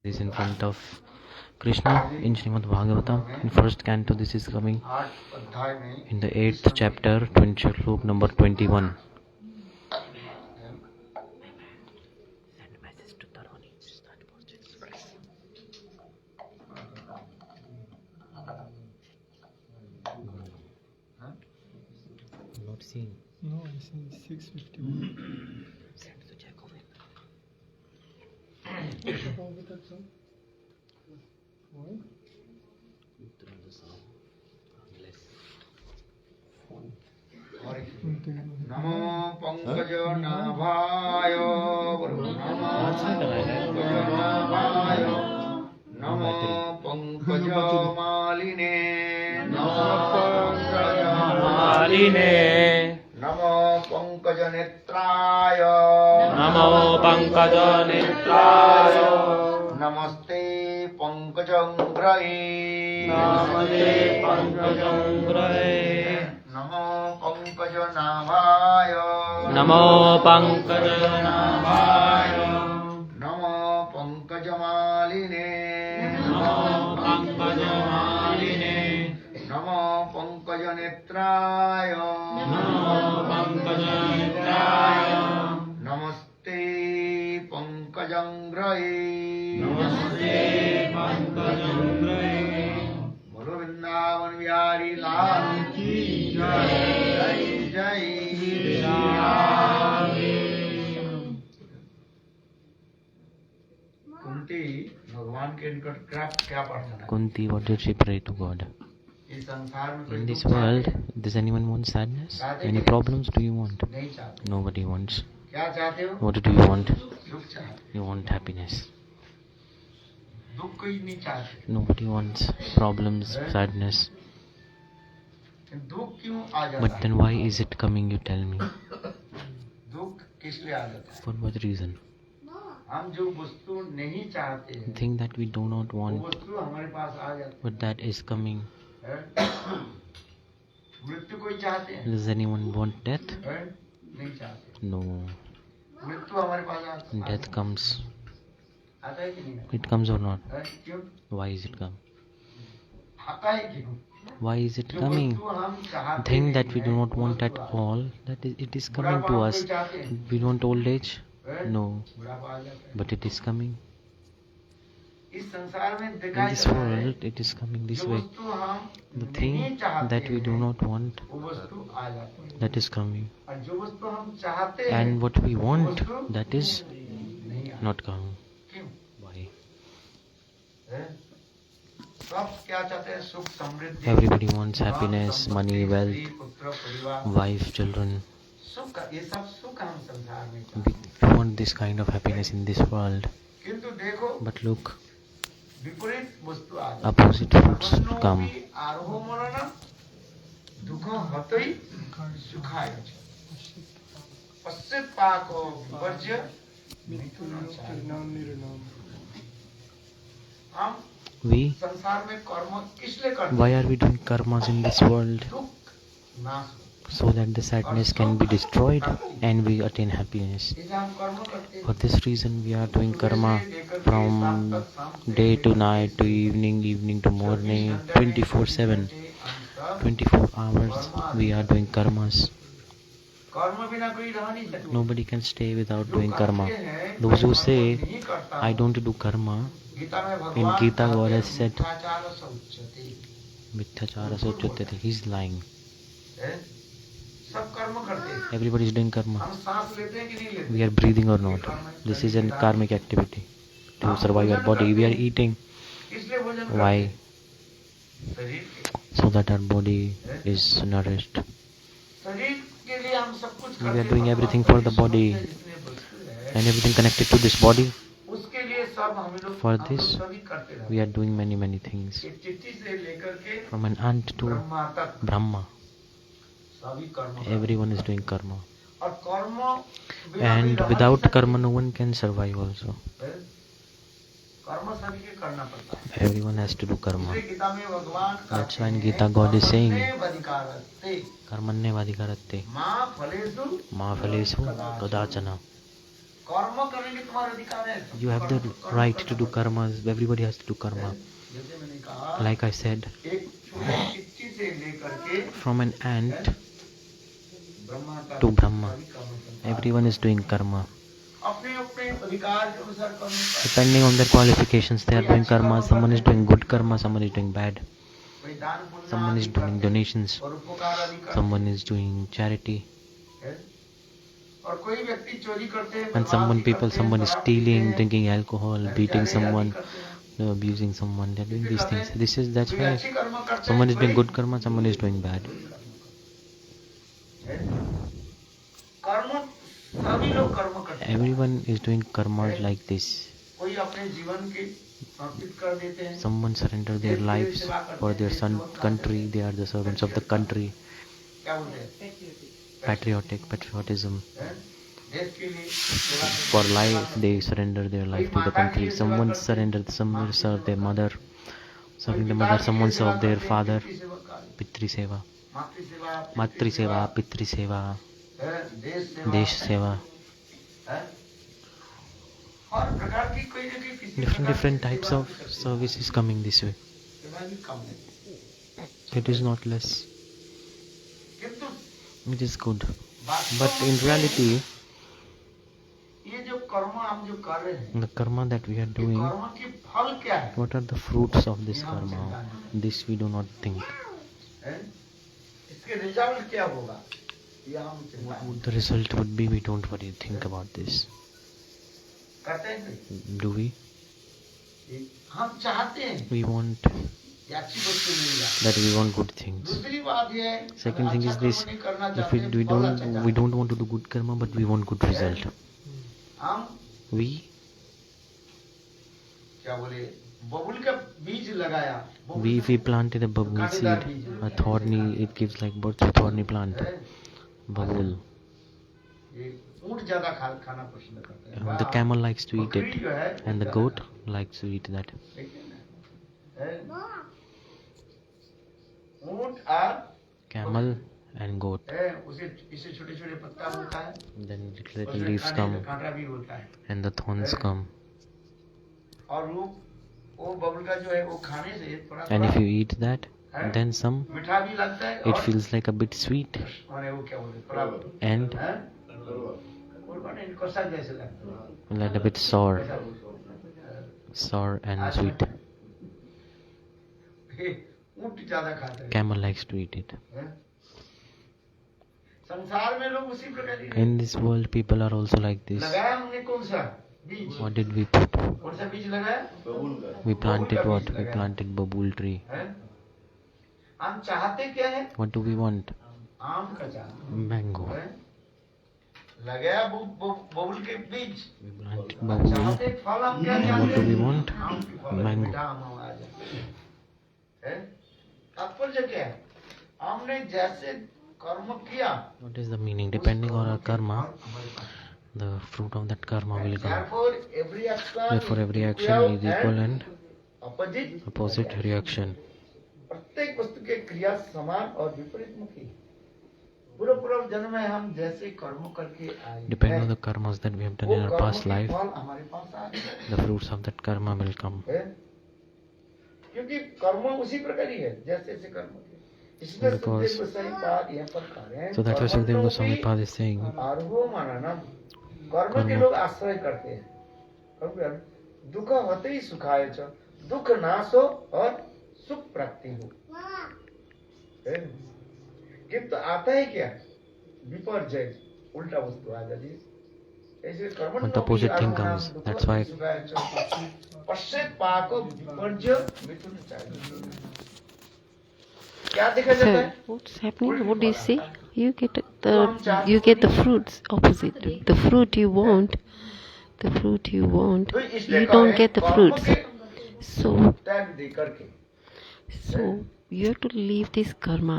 This in front of Krsna in Srimad Bhagavatam in first canto. This is coming in the 8th chapter, 20 sloka number 21. Send message to Tarani. Start Bhuj Express. Not seen. No, I see 651. Send to Jacobin. नमो पंकज नाभाय नमो पंकज मालिने नमो पंकज नेत्राय नमस्ते पंकजंग्रये नमो पंकज नाभाय नमो पंकज मालिने नमो पंकज नेत्राय नमस्ते पंकजंग्रये बोलो वृंदावन बिहारी लाल की जय जय कुंती भगवान के निकट क्या प्रार्थना है? Kunti, what did she pray to God? इस संसार में In this world, does anyone want sadness? Any problems do you want? नहीं चाहते। Nobody wants. क्या चाहते हो? What do you want? दुख चाहते। You want happiness. दुख कोई नहीं चाहते। Nobody wants problems, sadness. दुख क्यों आ जाता है? But then why is it coming, you tell me? दुख किस लिए आ जाता है? For what reason? हम जो वस्तु नहीं चाहते हैं, Thing that we do not वो want, वस्तु हमारे पास आ जाती but that is coming. है। मृत्यु कोई चाहते हैं? Does anyone want death? नहीं चाहते। No. मृत्यु हमारे पास आता है। Death comes. आता है कि नहीं? It comes or not? क्यों? Why is it come? आता है क्यों? Why is it जो coming? वस्तु हम चाहते Thing that we नहीं do हैं, not want वो at वस्तु all, that is, it is आता है। coming to बुढ़ापा us. कोई चाहते हैं? We want old age? No. बुढ़ापा आ जाता है। But it is coming. इस संसार में In देखा this जाता है, world, it is coming this जो way. वस्तु हम The नहीं thing चाहते that we do हैं, not want, वो वस्तु आ जाती है। that is coming. और जो वस्तु हम चाहते हैं, And what we वो want, वस्तु that is नहीं आती। not coming. क्यों? Why? हैं? सब क्या चाहते हैं? सुख समृद्धि, Everybody wants धन, happiness, संपत्ति, money, स्त्री, wealth, पुत्र, परिवार, wife, children. सुख, ये सब सुख हम संसार में We चाहते हैं। want this kind of happiness in this world. किंतु देखो, But look, विपरीत वस्तु आ जाती है। opposite fruits come. वन्नोऽपि आरोहो मरणं दुःखं हतै सुखाय च। पश्चात्पाको विवर्ज्य मिथुनं चारयेत्। हम We, संसार में कर्म किस लिए करते why हैं? are we doing karmas in this world? दुख नाश हो। So that the sadness can be destroyed and we attain happiness. इसलिए हम कर्म करते हैं। For this reason we are doing karma from day to night to evening, evening to morning, 24/7. 24 hours we are doing karmas. कर्म बिना कोई रह नहीं सकता। Nobody can stay without doing karma. Those who say, I don't do karma, Gita में in भगवान Gita God कहते has हैं, said, मिथ्याचार समुच्यते। Mithyachara Sochotyate, he is lying. हैं? सब कर्म करते हैं। Everybody is doing karma. हम सांस लेते हैं कि नहीं लेते? We are breathing or not. This is a karmic activity. To survive our body, we are eating. इसलिए भोजन करते Why? हैं। शरीर के- So that our body is nourished. शरीर के लिए हम सब कुछ We करते are हैं। doing everything for the body जितने वस्तु है, and everything connected to this body. उसके लिए सब हम लोग For हम this, लोग सभी करते रहते we हैं। are doing many things. एक चिट्ठी से लेकर के From an ant to Brahma तक Brahma, सभी कर्म करते हैं। everyone is doing karma. और कर्म बिना And कोई रह without नहीं सकता। karma, no one can survive also. हैं? कर्म सभी के करना पड़ता है। Everyone has to do karma. इसलिए गीता में भगवान That's कहते why in हैं, Gita God is saying, कर्मण्येवाधिकारस्ते Karmanyevadhikaratte मा फलेषु ma phalesu kadachana. कर्म करने के तुम्हारा अधिकार है। You have the right to do karmas. Everybody has to do karma. जैसे मैंने कहा, Like I said, एक छोटे चिट्ठी से लेकर के from an ant ब्रह्मा का to Brahma, सभी कर्म करता है। everyone is doing karma. अपने अपने अधिकार के अनुसार कर्म करता है। Depending on their qualifications, they are doing karma. Someone is doing good karma, someone is doing bad. कोई दान पुण्य Someone is आदि doing करते हैं, donations, और उपकार आदि करते someone is doing charity, हैं। और कोई व्यक्ति चोरी करते हैं, and someone is stealing, drinking alcohol, beating someone, abusing someone. They're doing these things. That's why someone is doing good karma, someone is doing bad. कर्म सभी लोग कर्म करते हैं। Everyone is doing karma like this. कोई अपने जीवन के समर्पित कर देते हैं। Someone surrender their lives for their country. They are the servants of the country. क्या बोलते हैं? Patriotism. देश के लिए सेवा करते For life, they surrender their life to the country. Someone serve their mother, serving the mother. Someone serve their father. Pitri seva, matri seva, pitri seva, desh seva. हर प्रकार की कोई ना कोई किसी Different types of service is coming this way. It is not less. किंतु It is good. But in reality, ये जो कर्म हम जो कर रहे हैं, the karma that we are doing, कर्म के फल क्या है? what are the fruits of this karma? This we do not think. हैं? इसके रिजल्ट क्या होगा? ये हम चिंता What the result would be, we don't worry, think about this. करते हैं। Do we? हम चाहते हैं We want कि अच्छी वस्तु मिल जाए। that we want good things. दूसरी बात ये है, Second thing is अच्छा this: कर्म नहीं करना if चाहते, we फल अच्छा चाहते। we don't want to do good karma, but we want good result. हम We क्या बोले, बबुल का बीज लगाया, if we planted a babul seed, a thorny, it gives like birth to thorny plant. Babul. ये ऊंट ज्यादा खाना पसंद करते हैं। The camel likes to eat बकरी it, जो है, and the goat likes to eat that. देखिए ना, हैं? ऊंट और Camel and goat. उसे इसे छोटे छोटे पत्ता होता है, Then little उसमें leaves खाने come, का कांटा भी होता है, and the thorns come. और वो बबुल का जो है वो खाने से थोड़ा And if थोड़ा you eat that, then some, मीठा भी लगता है, it और feels like a bit sweet, माने वो क्या बोलते हैं, थोड़ा and वो माने इनको सब जैसे लगता है, like a bit sour and sweet. ऊंट ज्यादा खाते हैं, Camel likes to eat it. हैं? संसार में लोग उसी प्रकार ही In this world, people are also like this. लगाया हमने कौन सा बीज, What did we put? कौन सा बीज लगाया, We planted what? We planted babul tree. हैं? हम चाहते क्या है, What do we want? आम का चाहते Mango. हैं? लगाया बबुल के बीज, We planted babul. चाहते फल हम क्या And चाहते what do we हैं, want? आम की फल, Mango. मीठा आम आ जाए, हैं? तात्पर्य क्या है, हमने जैसे कर्म किया, What is the meaning? Depending on our karma, the fruit of that karma will come. therefore every action Therefore, every action is equal and opposite reaction. प्रत्येक वस्तु के क्रिया समान और विपरीत मुखी। पूर्व पूर्व जन्म में हम जैसे कर्म करके आए Depending on the karmas that we have done in our past life, फल हमारे पास आए, the fruits of that karma will come. क्योंकि कर्म उसी प्रकार ही है जैसे जैसे कर्म किए। इसलिए Because- सुखदेव गोस्वामी पाद यहाँ पर कह रहे हैं, So that's why Sukadeva Goswami Pad is saying, आरोह मानना, कर्म के लोग आश्रय करते हैं, दुख होते ही सुखाए च, दुख नाश हो और सुख प्राप्ति हो। किंतु आता है क्या, विपर्जय, उल्टा वस्तु आ जाती है। ऐसे कर्म When the opposite thing comes, that's why पश्चात पाको विपर्जय मिथुन चाहिए। क्या देखा जाता So है, what's happening? What do you see? You get the fruits opposite. The fruit you want, तो इसलिए you कहा don't है, get the कर्म fruits. के So त्याग दे करके you have to leave this karma.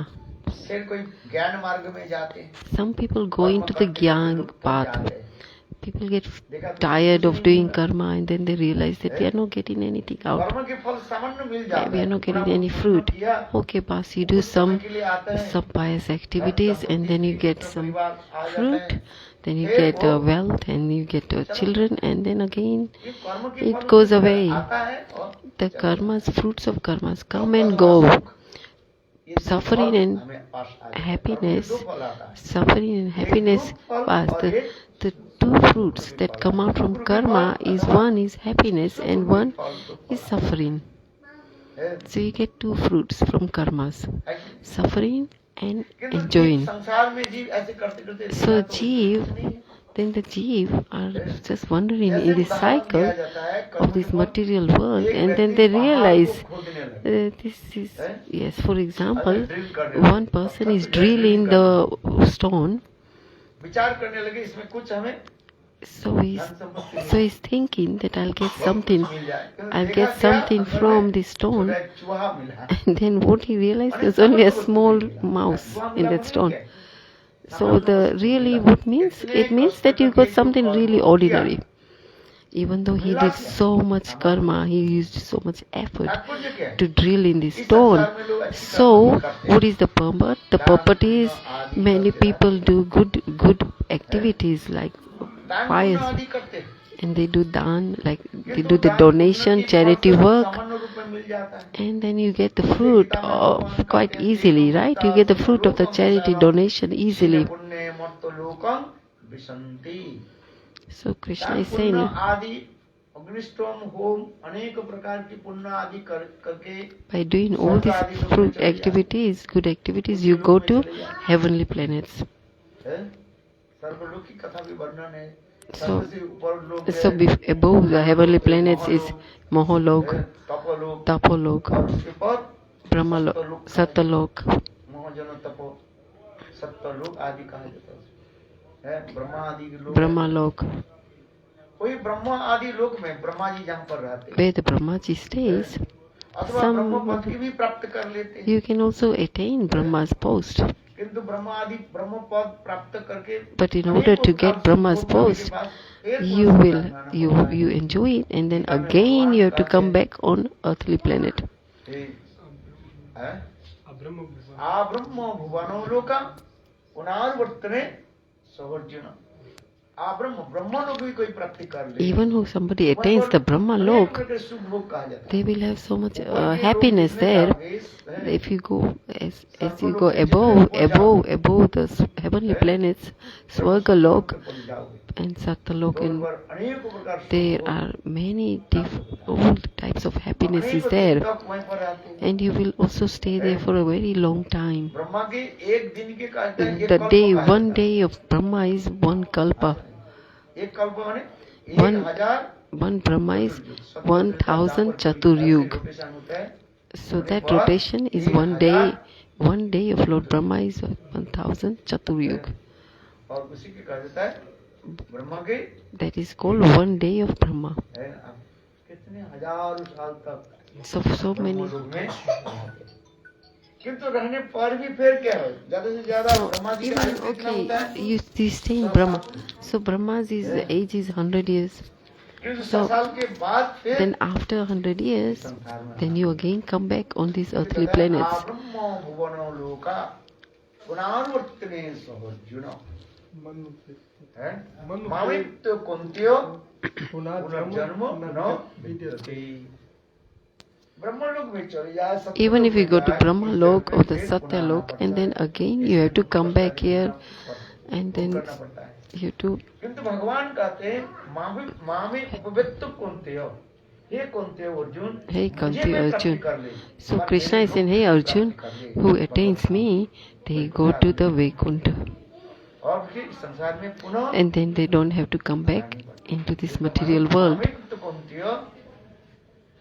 फिर कोई ज्ञान मार्ग में जाते हैं, Some people go into the Gyan path. जाते हैं। People get tired of doing karma and then they realize that we are not getting anything out. कर्म के फल सामान्य मिल जाते हैं, We are not getting पूरा any कर्म fruit. किया, Okay, boss, you do some के लिए आता है, pious activities and then you get some परिवार आ जाता fruit. है, then you फिर get वो wealth and you get children, and then again ये कर्म के it फल goes कुछ away. आता है और The karmas, fruits of karmas come दुख and अथवा go. सुख, ये दो Suffering फल and हमें पास आ जाते हैं। कर्म के happiness, दो फल आता है, suffering and happiness एक दुख फल pass. और एक The two fruits that come out from karma is one is happiness and one is suffering. है। So you get two fruits from karmas, है कि नहीं? suffering and किंतु enjoying. संसार में जीव ऐसे करते करते So जीना तो जीव, कुछ नहीं है। then the jiv are just wandering जैसे in this उदाहरण cycle दिया जाता है, कर्म of this के फल, material world, एक and then व्यक्ति they पहाड़ को realize खोदने लगे, this is, है? yes, for अगर example, ड्रिल करने लगे, one person पत्थर is पे drilling करने the stone, लगे, विचार करने लगे इसमें कुछ हमें so he's धन संपत्ति so मिले, he's thinking that I'll get बहुत something, कुछ मिल जाए। क्योंकि I'll देखा get क्या, something अंदर from में this stone, छोटा एक चूहा मिला, and then what he realized अरे was only a सामान्य वस्तु small नहीं मिला, mouse चूहा in मिला that बोले stone. क्या है? So सामान्य the वस्तु really मिला। what means, इतने it means कष्ट that you करके got जो something कर्म really किया, ordinary. Even though he मिला did क्या? so much सामान्य karma, he used so much effort तात्पर्य क्या है? to drill in this इस stone. संसार में लोग अच्छी So कर्म करते हैं। what is the purport? The दान, purport is पुण्य आदि many करते people रहते do good activities like दान pious, पुण्य आदि करते हैं। and they do dan, like they किंतु do the दान पुण्य donation, की charity फल work, सामान्य रूप में मिल जाता है। and then you get the fruit of quite easily, right? You get the fruit of the charity donation easily. पुण्य मत्तो लोकं विशन्ति। So Krishna दान is पुण्य saying, आदि अग्निष्टोम होम अनेक प्रकार की पुण्य आदि करके by doing all these fruit activities, good activities, you go to heavenly planets. है? सर्वलोक की कथा भी वर्णन है। So, सर्व से ऊपर लोक so है, above the heavenly planets is है, Moholok, तपोलोक, Tapolok, और उसके पर Brahmalok, Satalok, महाजन तपो सप्तलोक आदि कहा जाता है। ब्रह्मा आदि के लोग, Brahmalok, कोई ब्रह्मा आदि लोक में ब्रह्मा जी जहाँ पर रहते हैं, where the Brahmaji stays. अथवा ब्रह्म पद की भी प्राप्त कर लेते हैं। You can also attain Brahma's post. किंतु ब्रह्मा आदि ब्रह्म पद प्राप्त करके But in order to get Brahma's post, you enjoy it, and then again you have to come back on earthly planet. आ ब्रह्म भुवनो लोका पुनर्वर्तने सहर्जुन। आ ब्रह्म ब्रह्म लोक भी कोई प्राप्ति कर ले, Even if somebody attains the Brahma lok, सुख भोग कहा जाता है। they will have so much happiness there. If you go as you go above the heavenly planets, Swargalok and Satalok, and there are many all types of happiness is there, and you will also stay there for a very long time. Brahma के एक दिन के कहते हैं, एक The कल्प day, कहा one जाता है। day of Brahma is one kalpa. एक कल्प माने One 1000 one Brahma is 1000 Chaturyug. So that rotation is one day. One day of Lord Brahma is 1000 Chaturyug. और उसी के कहा जाता है ब्रह्मा के That is called one day of Brahma. है अब कितने हजारों साल तक So many. लोग में किंतु रहने पर भी फिर क्या है, ज्यादा से ज्यादा ब्रह्मा जी का आयु कितना होता है? You stay in Brahma. So Brahma's age is 100 years. किंतु So 100 साल के बाद फिर then after 100 years, then you again come back on these earthly planets. ब्रह्म भुवनो लोका पुनर्वर्तने सहर्जुन है मामित कुंतियो पुनर्जन्म न विद्यते। ब्रह्मलोक में चले जाए, सत्य Even if you go to लोक Brahma में lok जाए, or the फिर Satya पुनः lok, आना and then पड़ता है। again you have to come back here, and then करना पड़ता है। you have to. किंतु भगवान कहते हैं मामे उपवित्त कुंतियो, हे कुंतियो अर्जुन, Hey मुझे Kunti मैं प्राप्ति Arjun. कर ले। So पर Krishna मेरे is saying, लोग hey प्राप्ति Arjun, कर ले। who attains me, they go to the Vaikuntha, और फिर संसार में पुनः and then they don't have to come back into this material world. Mamit कुंतियो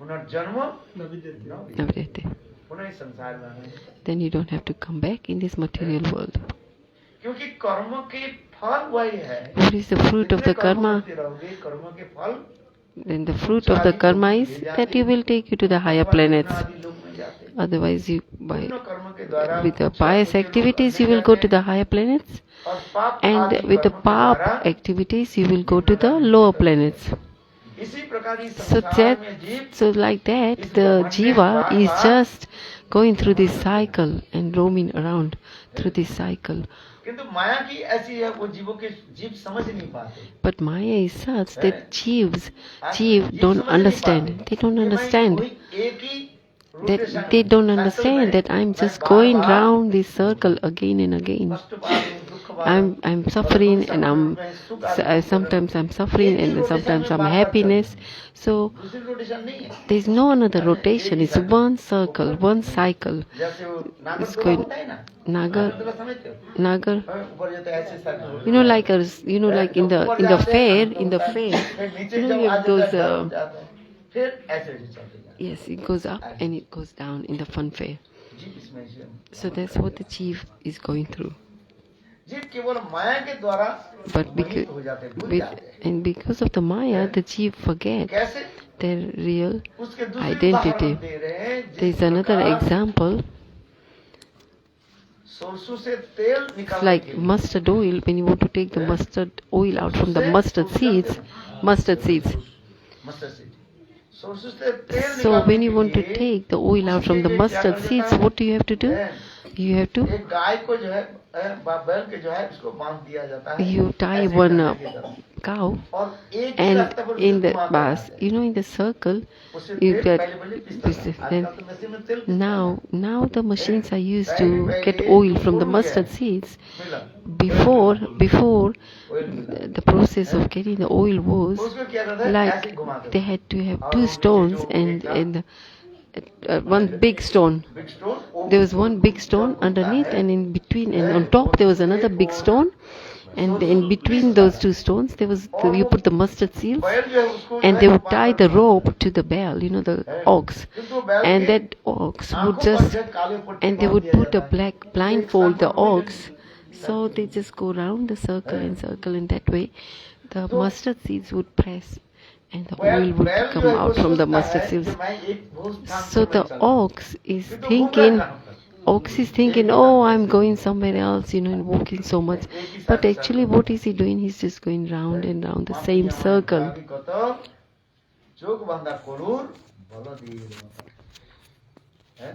पुनर्जन्म न विद्यते। Navadete. पुनः इस संसार में आना है। Then you don't have to come back in this material world. क्योंकि कर्म के फल वही है। What is the fruit of the जितने कर्म karma? करते रहोगे, कर्म के फल Then the fruit of the karma is that you will take you to the higher planets. आदि लोक में जाते हैं। Otherwise, you by पुण्य कर्म के द्वारा with the pious activities you will go to the higher planets, और पाप and आदि with the कर्म के pap द्वारा activities you will go to the lower planets. इसी प्रकार इस So संसार में जीव so like that, the jiva is just going through this cycle and roaming around through this cycle किंतु माया की ऐसी है, वो जीवों के जीव समझ नहीं पाते। But Maya is such that जीव Jeev don't समझ नहीं understand. पाते They don't कि मैं understand. वही एक ही That rotation they में, don't cycle understand में that I'm मैं just bar going bar round this circle again and again. कष्ट पा रही हूँ, दुख पा रही हूँ, I'm और suffering दूसरे and रूप में सुख आदि भोग कर रही हूँ। sometimes I'm suffering एक ही and rotation sometimes में I'm बार बार चल रही happiness. हूँ। So दूसरी रोटेशन नहीं है। there's no another एक rotation. He It's cycle। one circle, one cycle. जैसे वो It's नागरदोला going होता है ना, Nagar, नागरदोला समझते हो? Nagar. ऊपर जाते हैं ऐसे cycle होती You know, है। like in जब ऊपर the जाते हैं fair, तो in the होता है, fair. फिर नीचे You know, जब you आ have जाता those. है डर हो जाता है, फिर ऐसे चलते जाते हैं। Yes, it goes up and it goes down in the fun fair. जीव इसमें से So that's what the chief is going through. जीव केवल माया के द्वारा But मोहित हो जाते हैं, भूल with, जाते हैं। and because of the Maya, the chief forget कैसे? their real उसके दूसरे identity. उदाहरण दे रहे हैं, There is जिस another प्रकार example. सरसों से तेल It's निकालने like के लिए mustard oil. When you want to take the mustard oil out from the mustard seeds, mustard seed, सरसों से तेल So निकालने when you के want to लिए take the oil out from the उसके लिए क्या mustard कर seeds, देता है? what do you have to do? You have to एक गाय को जो है बैल के जो है उसको बांध दिया जाता है, you tie ऐसे one करने की तरह। cow, और एक ही and रास्ते पर in उसे the घुमाते bus, रहते हैं। you know, in the circle, उससे you तेल get पहले पहले पिसता था। then आजकल तो मशीन में तेल पिसता है। now the machines are used पहले to पहले get oil from the फूल mustard गया, seeds. मिला, Before ऑयल मिला। the process of getting the oil was उसको क्या करता है? ऐसे like घुमाते they थे। had to have और two वो नीचे stones जो and एक ना, one big stone. Big stone, वो There was one big stone जब घूमता underneath, है, and in between, and on top there was another big stone, and in between those two stones there was you put the mustard seeds, बैल जो है उसको जो and है they would bar tie bar the घुमाते rope to the bell, you know, the हैं। ox, किंतु बैल and के that ox would आंखों पर just, जो है काले पट्टी and they बांध would दिया put जाता a है। black तो एक blindfold the सांप पकड़ ox, so they just go round the circle and circle, and that way the तो mustard seeds would press, and the बैल oil would बैल जो come है वो out from the सोचता mustard है seeds. कि मैं एक भोज स्थान So पर मैं the चल रहा हूँ। ox is किंतु घूम रहा thinking, कहाँ पर? Ox is thinking, oh, I'm going somewhere else, you know, and walking so much. But actually, what is he doing? He's just going round and round the same circle. जोग बंदा कोलूर बोलो दीर है,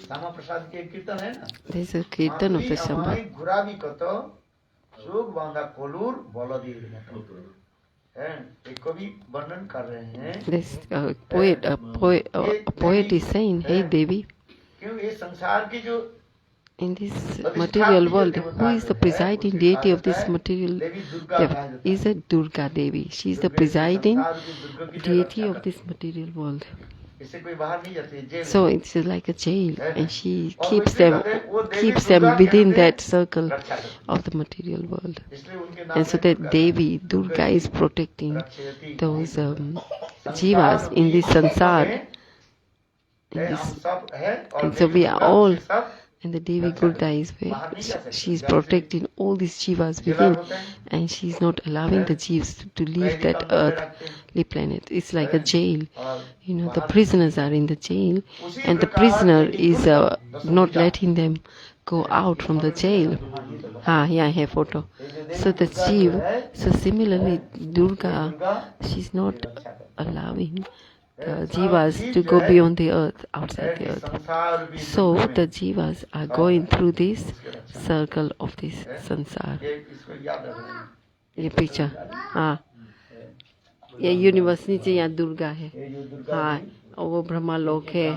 श्यामा प्रसाद के कीर्तन है ना, There's a kirtan of the Shambha. गुराबी कतो जोग बंदा कोलूर बोलो दीर है, एक कवि वर्णन कर रहे हैं। This a poet is saying, hey Devi, क्यों ये संसार की जो in this material world, who is the presiding deity of this material world? Is it Durga Devi? She is the presiding deity of this material world. इससे कोई बाहर नहीं जाती है, jail So it's like a jail, and she keeps them within that circle of the material world. इसलिए उनके नाम And so that Devi, Durga, is protecting those jivas in this sansar. And so we are all, and the Devi Durga is where she is protecting all these jivas within, and she is not allowing the jivas to leave that earthly planet. It's like a jail. You know, the prisoners are in the jail, and the prisoner is not letting them go out from the jail. Yeah, I have photo. So the jiv, so similarly Durga, she's not allowing the jivas to go beyond the earth, outside the earth. So the jivas are going through this circle of this sansar. ये picture, ये universe नीचे यहाँ दुर्गा है, हाँ, और वो ब्रह्मा लोक है.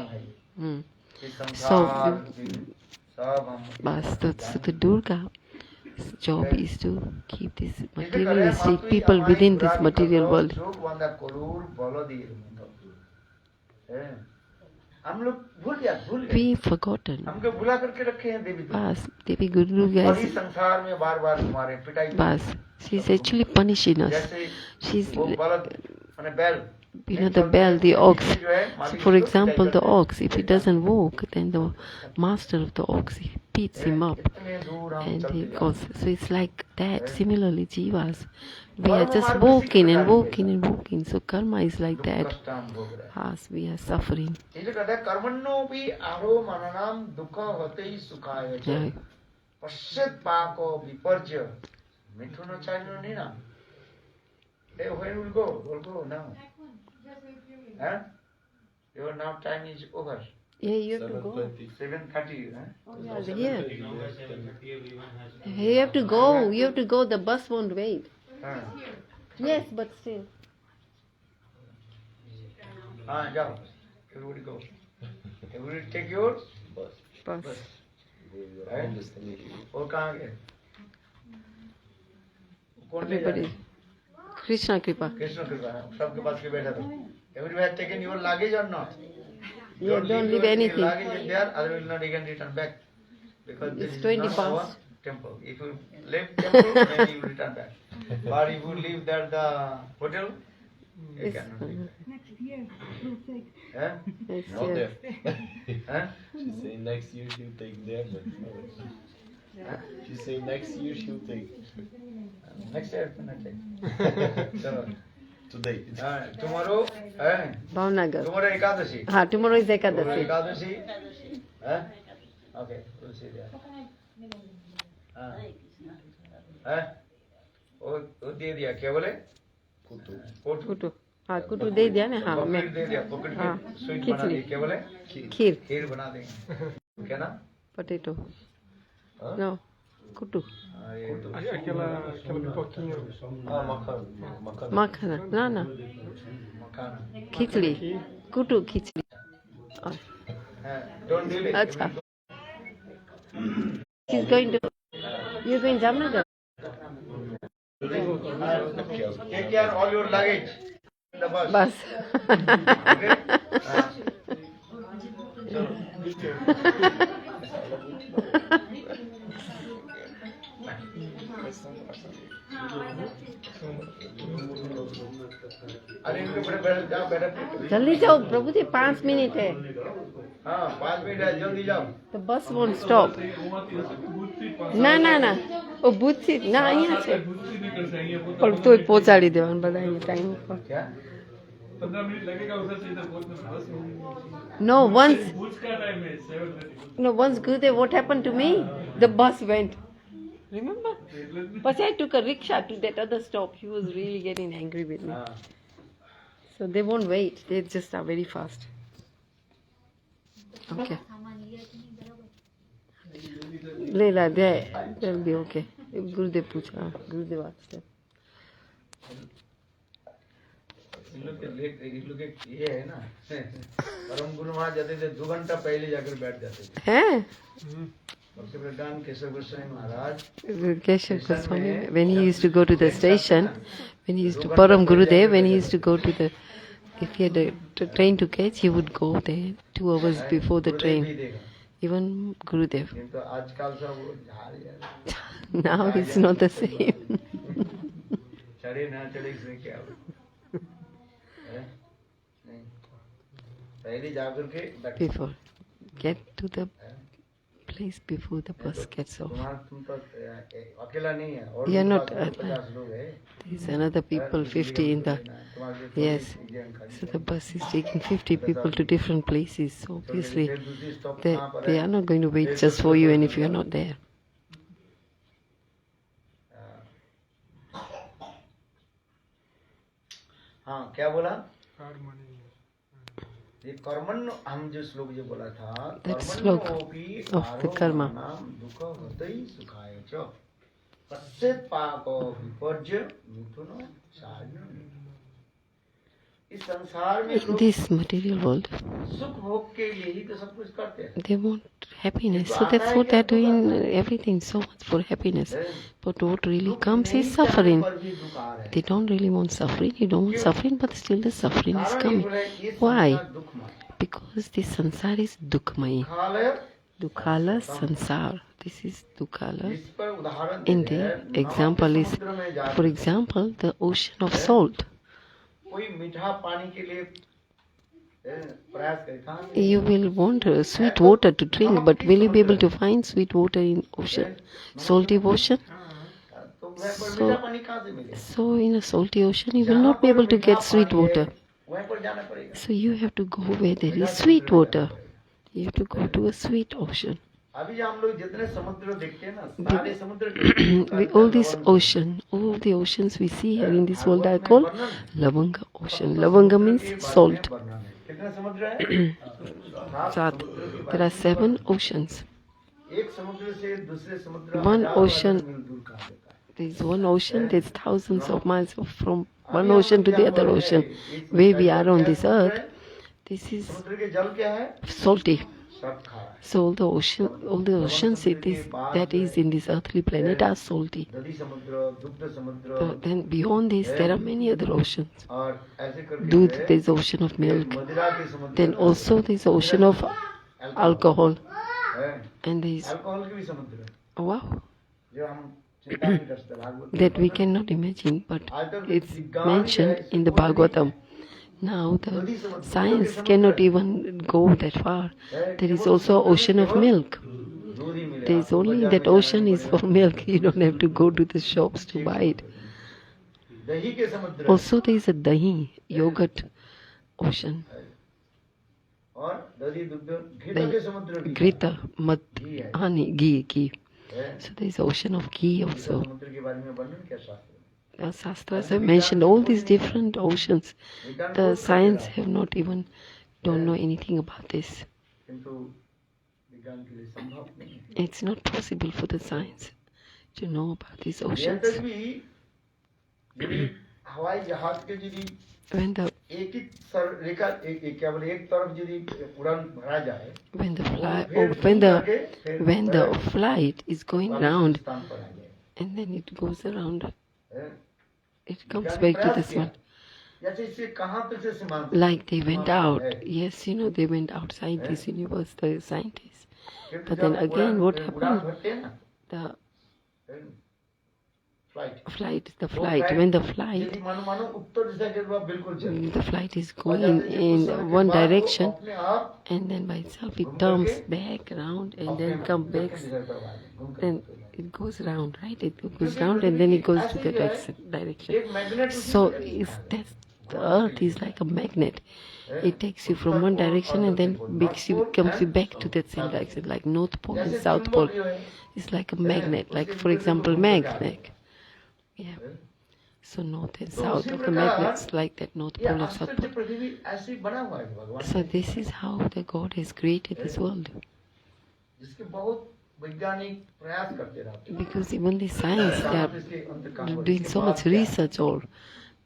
So बस so the Durga's job is to keep this materialistic people within this material world. हम लोग भूल We forgotten. हमको भुला करके रखे हैं देवी दुर्गा। बस Devi Guru और guys, इस संसार में बार-बार हमारे पिटाई बस she's actually punishing us. जैसे She's, वो बलद माने बैल, you know, the bell, the ox. So for example, the ox, if he doesn't walk, then the master of the ox, he beats him up, and he goes. So it's like that. Similarly, jivas, we are just walking and walking and walking. So karma is like that. As we are suffering. Yeah. Hey, when we'll go now. Huh? Your now time is over. Yeah, you have to go. 7:30. Oh, yeah, here. You have to go. You have to go. The bus won't wait. Yes, but still. Go. Everybody go. Everybody take your Bus. और कहाँ गए? कौन ले Everybody. जाए? Krishna Kripa. Krishna कृपा सबके पास के बैठा था. Everybody has taken your luggage or not? Yeah, don't leave anything. Luggage is there, otherwise not you can return back. Because this It's is 20 not our past. temple. If you leave temple, then you return back. But if you leave there the hotel, you It's, cannot leave. Next year, we'll take. Huh? it's Not here. there. Huh? She's saying next year she'll take there, but no. She's saying next year she'll take. Next year, not take. So, Today. tomorrow, Bhavnagar. tomorrow Ekadashi. Tomorrow is Tomorrow Ekadasi. Ekadashi. Huh? Okay, we'll see there. वो दे दिया क्या बोले? Coat Kutu. Kutu दे दिया ना. Pocket दे दिया pocket हाँ, में sweet खींच बना ली. दी क्या बोले? Kheer. खीर बना देंगे क्या ना? Potato. Huh? No. Kutu. Aquela pipoquinha. Ah, macan. Macan. Makhana. No, no. Makhana. Khichdi. Kutu khichdi. Don't delay. Acha. He's going to. You're going Jamnagar? Take care all your luggage in the bus. Bus. Okay? अरे इनके ऊपर बैठ जाओ बैठ. जल्दी जाओ प्रभु जी 5 minute है. हाँ 5 मिनट है जल्दी जाओ. The bus won't stop. ના ઓ ભૂતથી ના અહીંયા છે પણ તોય પહોંચાડી દેવાનું બધા અહીંયા ટાઈમ ઉપર. क्या? 15 मिनट लगेगा उधर से इधर बहुत में बस होगी. No, once भुज का टाइम है 7:30. no once Gurudev, what happened to me? The bus went. Remember? But I took a rickshaw to that other stop. He was really getting angry with me. हाँ. So they won't wait. They just are very fast. Okay. Leila, they'll be okay. If Gurudev पूछा, Gurudev asked them. इन लोग के ये है ना परम गुरु महाराज जाते थे 2 घंटा पहले जाकर बैठ जाते थे. हैं? सबसे प्रधान केशव गोस्वामी महाराज Keshav Goswami, when he used to go to the station, when he used to Param Gurudev, when he used to go to the, if he had a train to catch, he would go there 2 hours before the भी train. देगा. Even Gurudev. तो आजकल सब वो झाड़ यार Now it's not the same. चढ़े ना चढ़े इसमें क्या हो? हैं? नहीं पहले जाकर के बैठ. Before. Get to the place before the bus gets off. तुम तो अकेला नहीं है और You're भी not 50 लोग हैं. There's another people, 50 in the, yes. So the bus is taking 50 people to different places. So obviously they are not going to wait just for you and if you're not there. हाँ क्या बोला? Harmony. ये कर्मण्य हम जो श्लोक जो बोला था That slok of the karma. नाम दुख होतई सुखाय च पश्चेत पाप विपर्ज्य मिथुनो साधन. इस संसार में In लोग this material world, सुख भोग के लिए ही तो सब कुछ करते हैं. they want happiness. So that's what they're doing, everything so much for happiness. But what really comes is suffering. पर भी दुख आ रहा है. They don't really want suffering. You don't want suffering, but still the suffering is कारण ये coming. बोला है, ये Why? संसार दुखमय. Because this sansar is dukkmayi. खालय Dukhala sansar. This is dukhala. इस पर उदाहरण In देते हैं, the example is, समुद्र में जाकर for example, the ocean of salt. कोई मीठा पानी के लिए प्रयास करे कहाँ से? You will want sweet water to drink, but will you be able to find sweet water in ocean? Salty ocean? तो वहाँ पर So- मीठा पानी कहाँ से मिलेगा? So in a salty ocean, you will not be able to get sweet water. वहाँ पर जाना पड़ेगा. So you have to go where there is sweet water. You have to go to a sweet ocean. अभी हम लोग जितने समुद्र देखते हैं ना सारे समुद्र With all this ocean, all the oceans we see here in this world are called Lavanga ocean. Lavanga means salt. कितने समुद्र हैं? Sat. There are 7 oceans. एक समुद्र से दूसरे समुद्र One हजारों ocean- हजार मील दूर कहाँ देता है? There's one ocean, there's thousands of miles from one ocean to the other ocean. Where we are on this earth, this is समुद्र के जल क्या है? salty. सब खारा है। So all the oceans that is in this earthly planet are salty. नदी समुद्र, दुग्ध समुद्र But then beyond this, there are many other oceans. और ऐसे करके Dude, जो है, there's ocean of milk. मदिरा के समुद्र Then also there's ocean of alcohol. है। And there's, अल्कोहल के भी समुद्र है, wow, जो हम चिंता नहीं कर सकते। भागवत में that we cannot imagine, but it's mentioned in the Bhagavatam. Now the science cannot even go that far. There is also ocean of milk. दूध ही मिलेगा। There is only that ocean is for milk. You don't have to go to the shops to buy it. दही के समुद्र है। Also there is a dahi, yogurt ocean. और दही दुग्ध घृत के समुद्र भी Grita, mad, honey, ghee. है। So there is ocean of ghee also. समुद्र के बारे में वर्णन क्या शास्त्र में? The Shastras have mentioned all these different oceans. The science have not even don't know anything about this. किंतु विज्ञान के लिए संभव नहीं है। It's not possible for the science to know about these यहाँ oceans. तक भी यदि हवाई जहाज के यदि When the एक ही सर रेखा क्या बोले एक तरफ यदि उड़ान भरा जाए when the fly फिर or when the फिर when the flight is going वापस round स्थान पर आ जाए। and then it goes around, हैं? it comes विज्ञान back to प्रयास this किया। one. जैसे इसे कहाँ पे से सीमांत Like they went सीमांत out. है। Yes, you know, they went outside this universe, the scientists. फिर But then जब again, उड़ान- what उड़ान happened? भरते हैं ना, The flight the flight, when the flight, यदि मानो उत्तर दिशा के बाद बिल्कुल चले the flight is और going जैसे ही in उस समय के one बाद वो direction, अपने आप and then by itself it घूम turns करके back around and अपने then come back. दक्षिण दिशा पर आ जाए, घूम करके Then चले जाए। it goes round, right? It goes round and then it goes to the direction. एक magnet So the earth is like a magnet. It takes you from one direction and then comes you back to that same direction, like North Pole and South Pole. It's like a magnet, like for example magnet. Yeah. So north and south of the magnets, like that North ये Pole and South आश्चर्य Pole. पृथ्वी ऐसे ही बना हुआ है भगवान So this is how the God has created this world. जिसके बहुत वैज्ञानिक प्रयास करते रहते हैं। Because even the science, they आप are इसके अंत कहाँ पर- doing इसके so बाद much क्या है? research all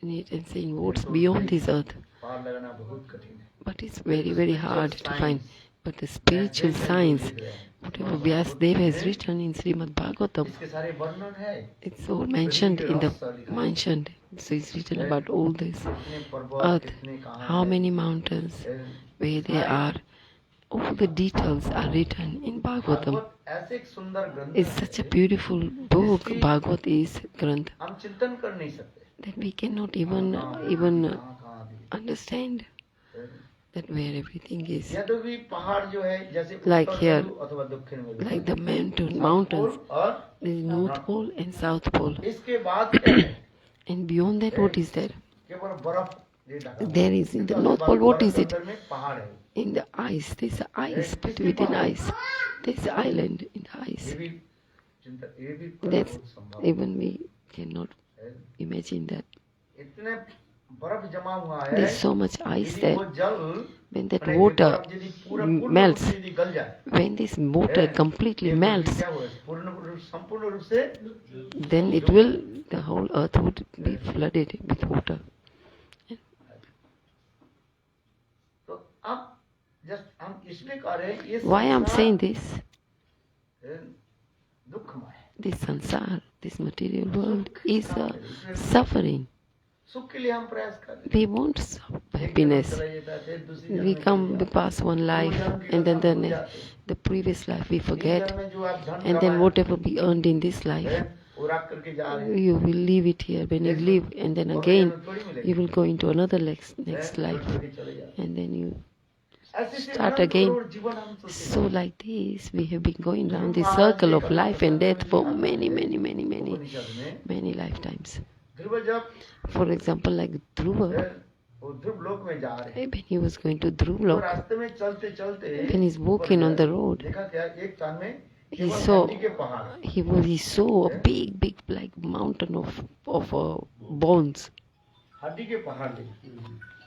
in it and saying what's beyond this earth. पार लगाना बहुत कठिन है। But it's very, very hard to find. But the spiritual science, whatever Vyasadeva has written in Srimad Bhagavatam, इसके सारे वर्णन है। it's all mentioned in the mentioned. So it's written about all this कितने पर्वत, earth, कितने कहाँ how है। many mountains, where they are. All the details are written in Bhagavatam. Bhagavat ऐसे एक सुंदर ग्रंथ It's such a beautiful book. Bhagavat is Granth हम चिंतन कर नहीं सकते। that we cannot even कहाँ कहाँ भी। understand that where everything is. या तो भी पहाड़ जो है जैसे Like उत्तर here, ध्रुव अथवा दक्षिण में Like the mountains, और there is North Pole and South Pole. इसके बाद क्या है? And beyond that, what is there? केवल बर्फ ये ढका हुआ है। There is in the उसके North बाद Pole, what बर्फ is it? अंदर में पहाड़ है। In the ice, there's ice, but within ice, there's island in the ये ice. भी चिंतन ये भी That's बहुत संभव even we cannot है। imagine that. इतने बर्फ जमा हुआ है There's so much ice यदि वो there. जल When that बनेगी, water बर्फ यदि पूर्ण melts, रूप से यदि गल जाए when this water completely ये melts, क्या हुआ? संपूर्ण रूप से then it will, the whole earth would be flooded with water. तो अब जस्ट हम इसलिए कह रहे हैं ये Why I'm संसार saying this? दुखमय है। This sansar, this material world is a suffering. सुख के लिए हम प्रयास कर रहे हैं। We want happiness. चला जाता है, दूसरी जन्म We में come, चले we जाते pass one life, and then the previous life we हैं। इस forget, जन्म में जो आप धन and then कमाए whatever we earned in this life, हैं, वो रख करके जा रहे हैं। you will leave it here. When you leave, and then again you will go into another next life, छोड़ के चले जाते हैं। and then you ऐसे से start अनंत again. करोड़ जीवन हम सोचते हैं। So like this, we have been going round this circle of life and death for many उपनिषद में lifetimes. ध्रुव जब For example, like Dhruva, वो ध्रुव लोक में जा रहे हैं, when he was going to तो Dhruvlok, रास्ते में चलते चलते when he's walking on the road, देखा क्या एक स्थान में he केवल saw हड्डी के पहाड़, he saw a big like mountain of bones. हड्डी के पहाड़ दिखे।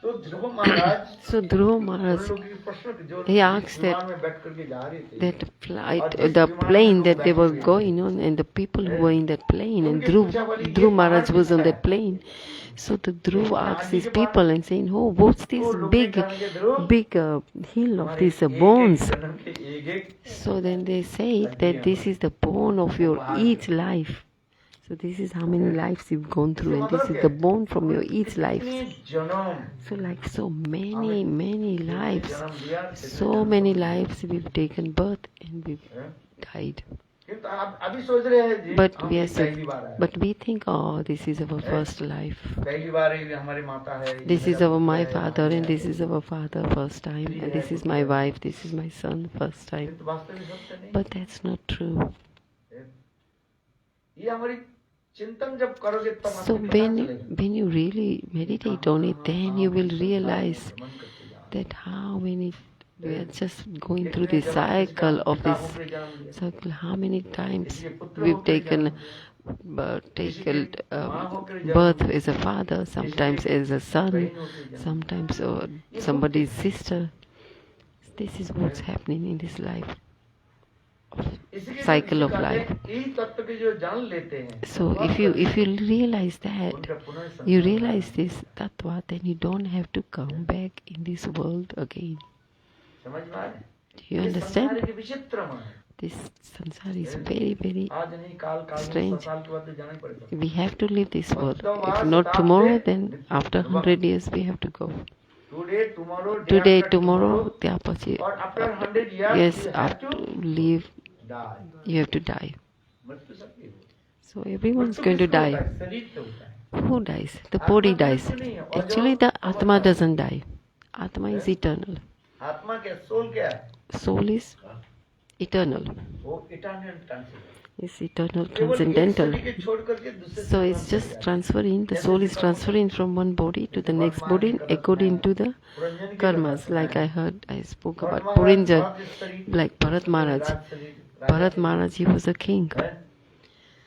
तो ध्रुव महाराज So Dhruva उन Maharaj, लोगों की प्रश्न की जो he asked विमान that में बैठ करके जा रहे थे that flight, और जिस the विमान में plane लोग that they were बैठे हुए थे, going on, and the people who were in that plane, and उनके पूछा बोली, ये Dhruv Maharaj पहाड़ was on किसका that है? plane. So the Dhruv ये asked हड्डी his के पहाड़ people and saying, "Oh, what's this तो लोग ने big, कहा कि ध्रुव big hill of हमारे these एक-एक bones?" जन्म के एक-एक So then they said that this is the bone of your each life. So this is how many lives you've gone through, and this is the bone from your each life. इतने जन्म So like so many lives, जन्म दिया कितने so जन्म many दिया। lives we've taken birth and we've हैं? died. किंतु आप अभी सोच रहे हैं जी But हम we ये are so, पहली बार आए but we think, oh, this is our first life. पहली बार ये हमारी माता है ये This is मेरा our पुत्र my है, father, हमारी and this है। is our father first time, and this is my wife, this is my son first time. किंतु वास्तविक सत्य नहीं But that's not true. ये हमारी चिंतन जब करोगे तब So आपको पता चलेगा when you really meditate on it, then you will realize that how many we are just going through this cycle of this circle. How many times we've taken birth as a father, sometimes as a son, sometimes somebody's sister. This is what's happening in this life, cycle of life. यही तत्व के जो जान लेते हैं So if you realize that, you realize this tattva, then you don't have to come back in this world again. समझ में आ रहा है? Do you ये understand? संसार के विचित्र मन है This sansara is very आज नहीं काल में strange. 100 साल के बाद तो जाना ही पड़ेगा We have to leave this world. If not tomorrow, then after 100 years we have to go. Today, tomorrow, त्या पछि, और after 100 years yes, you have after to leave, die you have to die. मृत्यु सबकी होगी। So everyone's मृत्यु going to किसको होता die. है? शरीर से होता है Who dies? The body आत्मा dies. मृत्यु नहीं है। और Actually, जो the Atma Amar doesn't die. Atma is eternal. आत्मा क्या सोल क्या है Soul is eternal. वो इटर्नल ट्रांसफर It's eternal, केवल एक transcendental. शरीर के छोड़ करके दूसरे So शरीर it's में just चले transferring, the soul is transferring from one body to the next body according to the Puranjan की karmas. कथा Like I spoke about Bharat Puranjana, महाराज जिस शरीर like Bharata Maharaja. राज शरीर Bharata Maharaja, he was a king. है।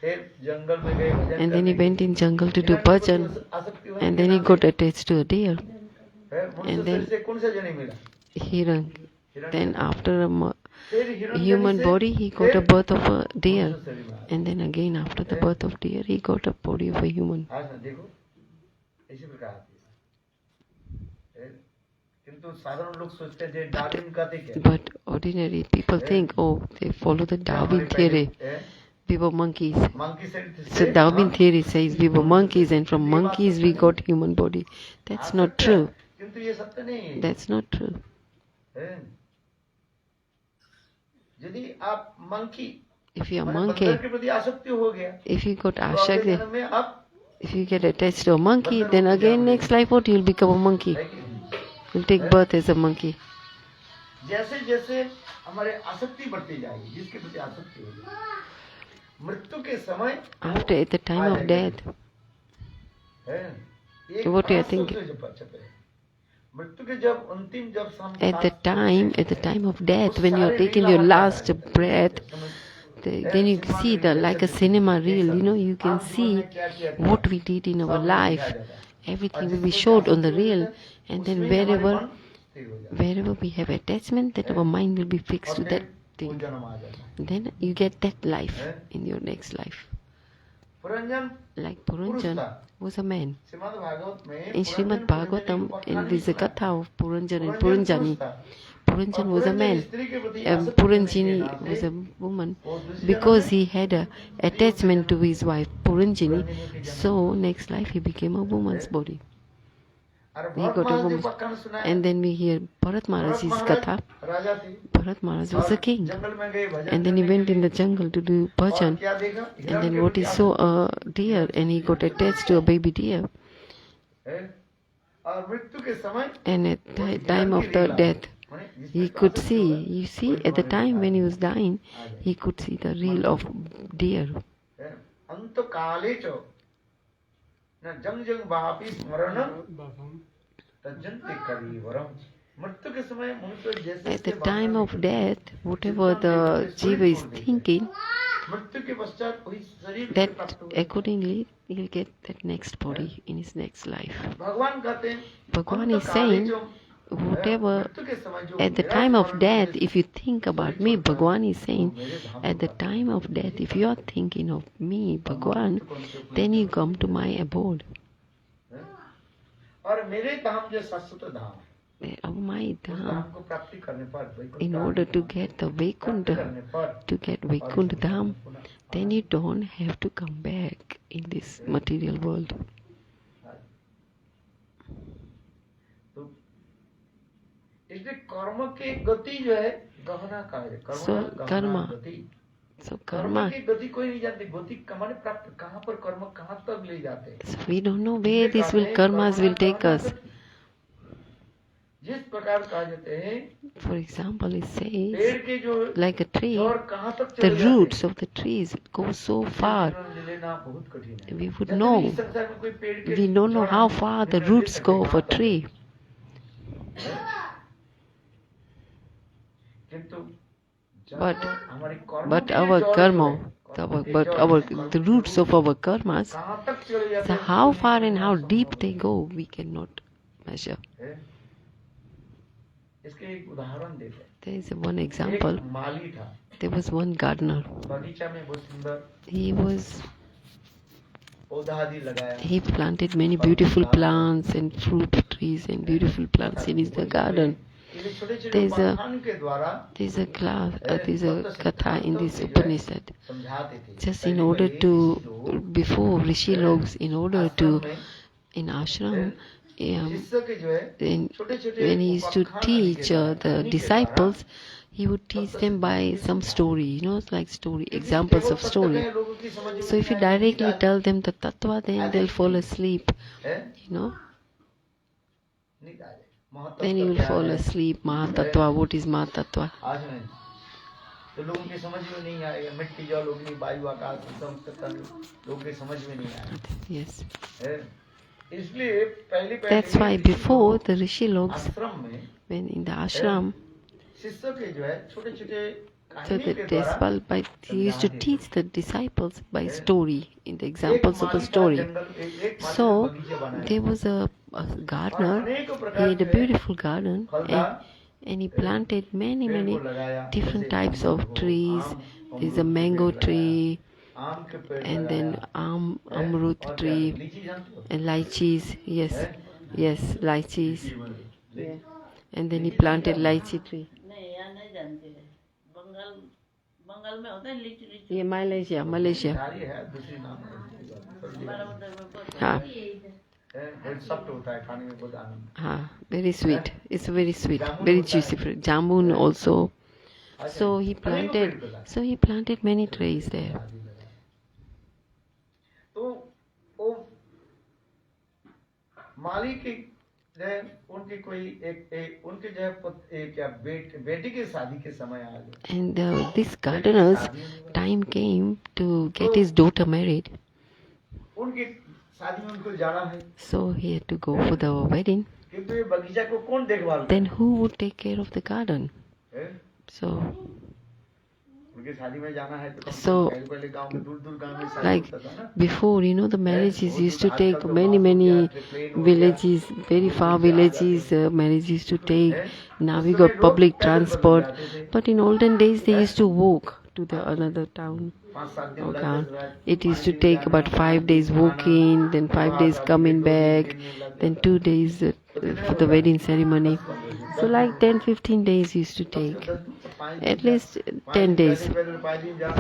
फिर जंगल में गए भजन And then he करने। went in jungle to do हिरण को bhajan. आसक्ति हुई And then he हिरण got attached to a deer. है। मनुष्य and then- शरीर से कौन सा जन्म मिला Hiran. हिरण Then after a फिर हिरण human जन्म से body, he got a फिर birth of a deer. मनुष्य शरीर में आया। And then again, after the birth of deer, he got a body of a human. आज ना देखो इसी प्रकार आती है। किंतु साधारण लोग सोचते हैं जे डार्विन कहते क्या But ordinary people think, oh, they follow the Darwin theory. We were monkeys. Monkey शरीर So Darwin theory says we were monkeys, and from monkeys we got human body. That's not true. किंतु ये सत्य नहीं है। That's not true. है। यदि आप monkey If you're a बंदर monkey, के प्रति आसक्ति हो गया if you got तो अगले ashakti, जन्म में आप if you get attached to a monkey, then again next life what you'll become a monkey. है कि नहीं? You'll take birth as a monkey. जैसे जैसे हमारे आसक्ति बढ़ती जाएगी जिसके प्रति आसक्ति होगी मृत्यु के समय After at the time of death, है एक What do you खास think? सोच से जब छपे मृत्यु के जब अंतिम जब at the time of death, when you're taking your last breath, then you see like a cinema reel, you can see what we did in our life. Everything will be showed on the reel, and then wherever we have attachment, then our mind will be fixed to that thing. जन्म आ जाता है Then you get that life in your next life. Puranjan Like Puranjana was a man. Shrimad Bhagavat में In Srimad Bhagavatam, and there's a katha of Puranjana and Puranjani. Puranjana was a man, and Puranjani was a woman. Because he had a attachment to his wife, Puranjani, so next life he became a woman's body. He got a woman. And then we hear Bharata Maharaja's katha. राजा थे Bharata Maharaj was a king. जंगल में गए भजन And then he went in the jungle to do और bhajan. क्या देखा And then what he saw, a deer, and he got attached to a baby deer. है और मृत्यु के समय And at the time of the death, he could see, you see, at the time when he was dying, he could see the reel of deer. अंत काले च न जंग जंग बापी स्मरण तजंते करीवरम मृत्यु के समय मनुष्य जैसे At the time of death, whatever the jiva is thinking, मृत्यु के पश्चात वही शरीर that accordingly he'll get that next body in his next life. भगवान कहते हैं Bhagwan is अंतकाले saying, जो whatever, मृत्यु के समय जो at the मेरा time of स्मरण death, करके if you think about me, Bhagwan is saying, at the time of death, if you are thinking of me, Bhagwan, then you come to my abode. और मेरे धाम जो शाश्वत धाम है, Of my उस dham, धाम को प्राप्ति करने पर Vaikuntha in Dham order to को get the प्राप्ति Vaikunth, करने पर to get Vaikunth Dham, then you don't have to come back in this material world. तो इसलिए कर्म की गति जो है गहना का है, So, गहना karma. गति। So कर्म karma, की गति कोई नहीं जानती, गति कमाने प्राप्त कहाँ पर कर्म कहाँ तक ले जाते हैं। so we don't know where इसलिए this कहते will हैं, karmas कर्मणा will take कर्मणा us. गति। जिस प्रकार कहा जाते हैं For example, it says, पेड़ के जो like a tree, जड़ कहाँ तक the चले जाते roots हैं, of the trees go so far. निर्णय लेना बहुत कठिन है। We would जैसे know. इस संसार में कोई पेड़ के We don't know जड़ how हम far the निर्णय ले roots सकते go हैं of a कहाँ तक tree. है। किंतु जड़ But- हमारी कर्म But की our जड़ जो karma, है, कर्म की जड़, our कर्म the की roots जड़ of our karmas, कहाँ तक चले जाते so हैं, how उसको far नहीं and how कहना deep संभव they है। go, we cannot measure. है। इसके एक उदाहरण देते हैं। There is one example. एक माली था, There was one gardener. बगीचा में बहुत सुंदर पौधा आदि लगाया। He planted many beautiful plants and fruit trees and beautiful plants in his garden. ये छोटे-छोटे There's a- उपाख्यान के द्वारा There's a class, there's a katha in this जो है Upanishad. समझाते थे। Just पहले in order पहले to, लोग before Rishi Logs, in order to, आश्रम में in ashram, शिष्य के जो है in, छोटे-छोटे when he used to उपाख्यान आदि teach के द्वारा, the कहानी के disciples, he would teach them by some story, like story, examples of story. द्वारा लोगों की समझ में So if you नहीं आएगी, directly नहीं tell them the tattva, then they'll fall asleep, है? नहीं आएगी। महत्व Then you will क्या fall है? asleep. Mahatattva, what is Mahatattva? आज नहीं तो लोगों की समझ में नहीं आएगा। मिट्टी जल अग्नि वायु आकाश तत्व लोगों की समझ में नहीं आएगा। Yes. है? इसलिए पहली That's why before the Rishi Logs, आश्रम में when in the ashram, शिष्य के जो है छोटे-छोटे so कहानी the के द्वारा he used to teach the disciples by story, in the examples of the story. So there was a gardener, he had a beautiful garden, and he planted many different types of trees. There's a mango tree, and then amrut tree, and lychees. Yes, lychees. And then he planted lychee tree. नहीं यहाँ नहीं जानते हैं बंगाल में होता है लीची ये Malaysia. सारी है दूसरी नाम है हमारा उधर में बहुत हाँ बहुत सॉफ्ट होता है खाने में बहुत आनंद हाँ, very sweet. It's very sweet, very juicy fruit. Jamun also. So he planted many trees there. तो वो माली की जो है उनकी कोई एक उनके जो है क्या बेटी की शादी के समय आ गए And this gardener's time came to get his daughter married. उनकी शादी में उनको जाना है So he had to go for the wedding. किंतु ये बगीचा को कौन देखभाल Then who would take care of the garden? करें? So उनकी शादी में जाना है तो So, पहले गांव में दूर गांव में शादी like होता था ना before, the marriages used to take many villages, very far villages, marriages used to take. Now we got public transport. But in olden days, they used to walk to the another town. 5-7 दिन or लग town. जाता है It used to take about 5 days walking, then 5 days coming back, then 2 days for the wedding ceremony. So like 10-15 days used to take. At least 10 days.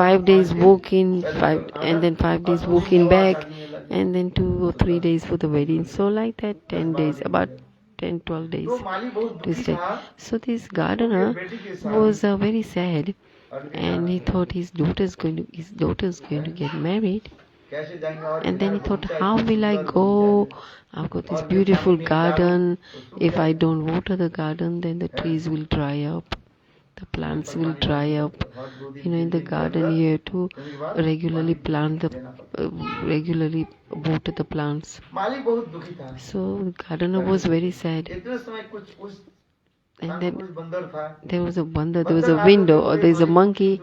5 days walking, and then 5 days walking back, and then 2 or 3 days for the wedding. So like that 10 days, about 10-12 days तो माली बहुत to दुखी stay. था So this gardener was very sad, and he thought his daughter's going to get married. कैसे जाएंगे और And then he thought, how will I go? I've got this beautiful garden. If I don't water the garden, then the trees will dry up. The plants will dry up. In the garden you have to regularly regularly water the plants. माली बहुत दुखी था So the gardener was very sad. इतने समय कुछ उस And कुछ then बंदर था there was a window, or there is a monkey,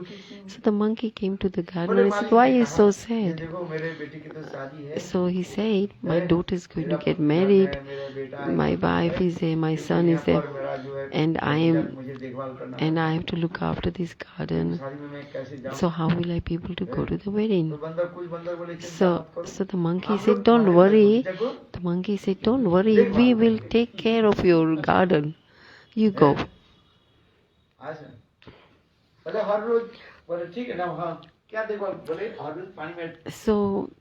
So the monkey came to the gardener बोले and said, मालिक why ने are you कहा, so ये sad? देखो मेरे बेटी की तो शादी है, So he said, my है, daughter is going to मेरा get पुत्र married, है, मेरा बेटा है, my wife है, is there, my इसलिए son is यहाँ there, पर मेरा जो है and I बगीचा am मुझे देखभाल करना and पड़ता I है। have to look after this तो garden. शादी में मैं कैसे जाऊँ? So how will I be able to go to the wedding? तो बंदर कुछ बंदर बोले चिंता So, मत करो, so the monkey हम said, लोग don't तुम्हारे worry. बगीचे को The monkey said, don't worry, we will take care of your garden. You go. अच्छा, बोले हर रोज, बोले ठीक है ना, हाँ क्या देखभाल, बोले हर रोज पानी में, So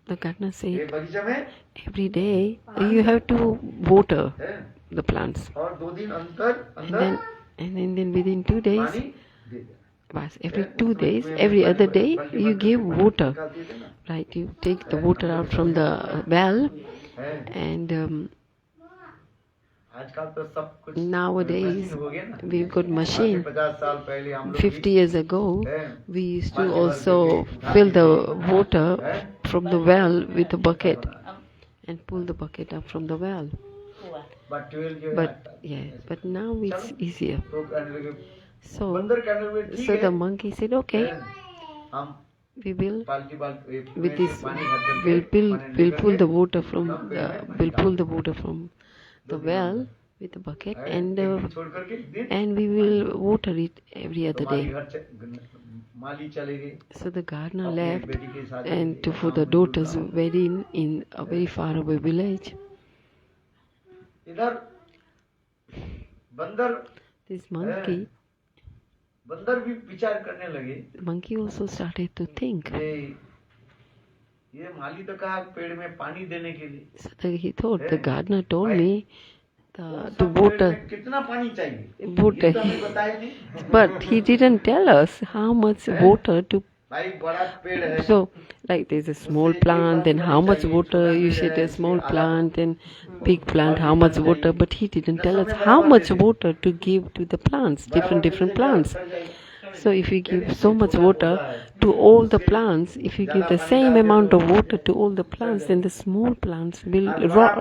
the gardener ये said, बगीचे में every day you have to water है, the plants. और 2 दिन अंदर And अंदर then within 2 days, पानी दे दे। bas, every 2 days, every other day, you give water. Right, you take the water out from the well, and आजकल तो सब कुछ nowadays मशीन हो गया ना। we've got machine. 50 साल पहले हम लोग 50 years ago, we used to also fill the water from the well with a bucket and pull the bucket up from the well. But 12 जो है, But yeah, but now it's easier. तो कहने लगे, So, बंदर कहने लगे, ठीक so है, the monkey said, okay, हम we will बाल्टी with this पानी भर करके we'll pull the water from the well with the bucket, and छोड़ करके दिन and we will water it every other Mali day. घर माली चले गए So the gardener अपनी left बेटी के साथ and for the daughter's wedding in a very far away village. इधर बंदर This monkey, बंदर भी विचार करने लगे, the monkey also started to think. ये माली तो कहा पेड़ में पानी देने के लिए, So he thought, the gardener told me to सब पेड़ water, में कितना पानी चाहिए, water. ये तो हमें बताया नहीं। But he didn't tell us how much water to. भाई बड़ा पेड़ है, So, like there's a small plant, then how much water you said a small plant, and big plant, how much water. But he didn't tell us how much water to give to the plants, different plants. So if you give so much water to all the plants, if you give the same amount of water to all the plants, then the small plants will rot,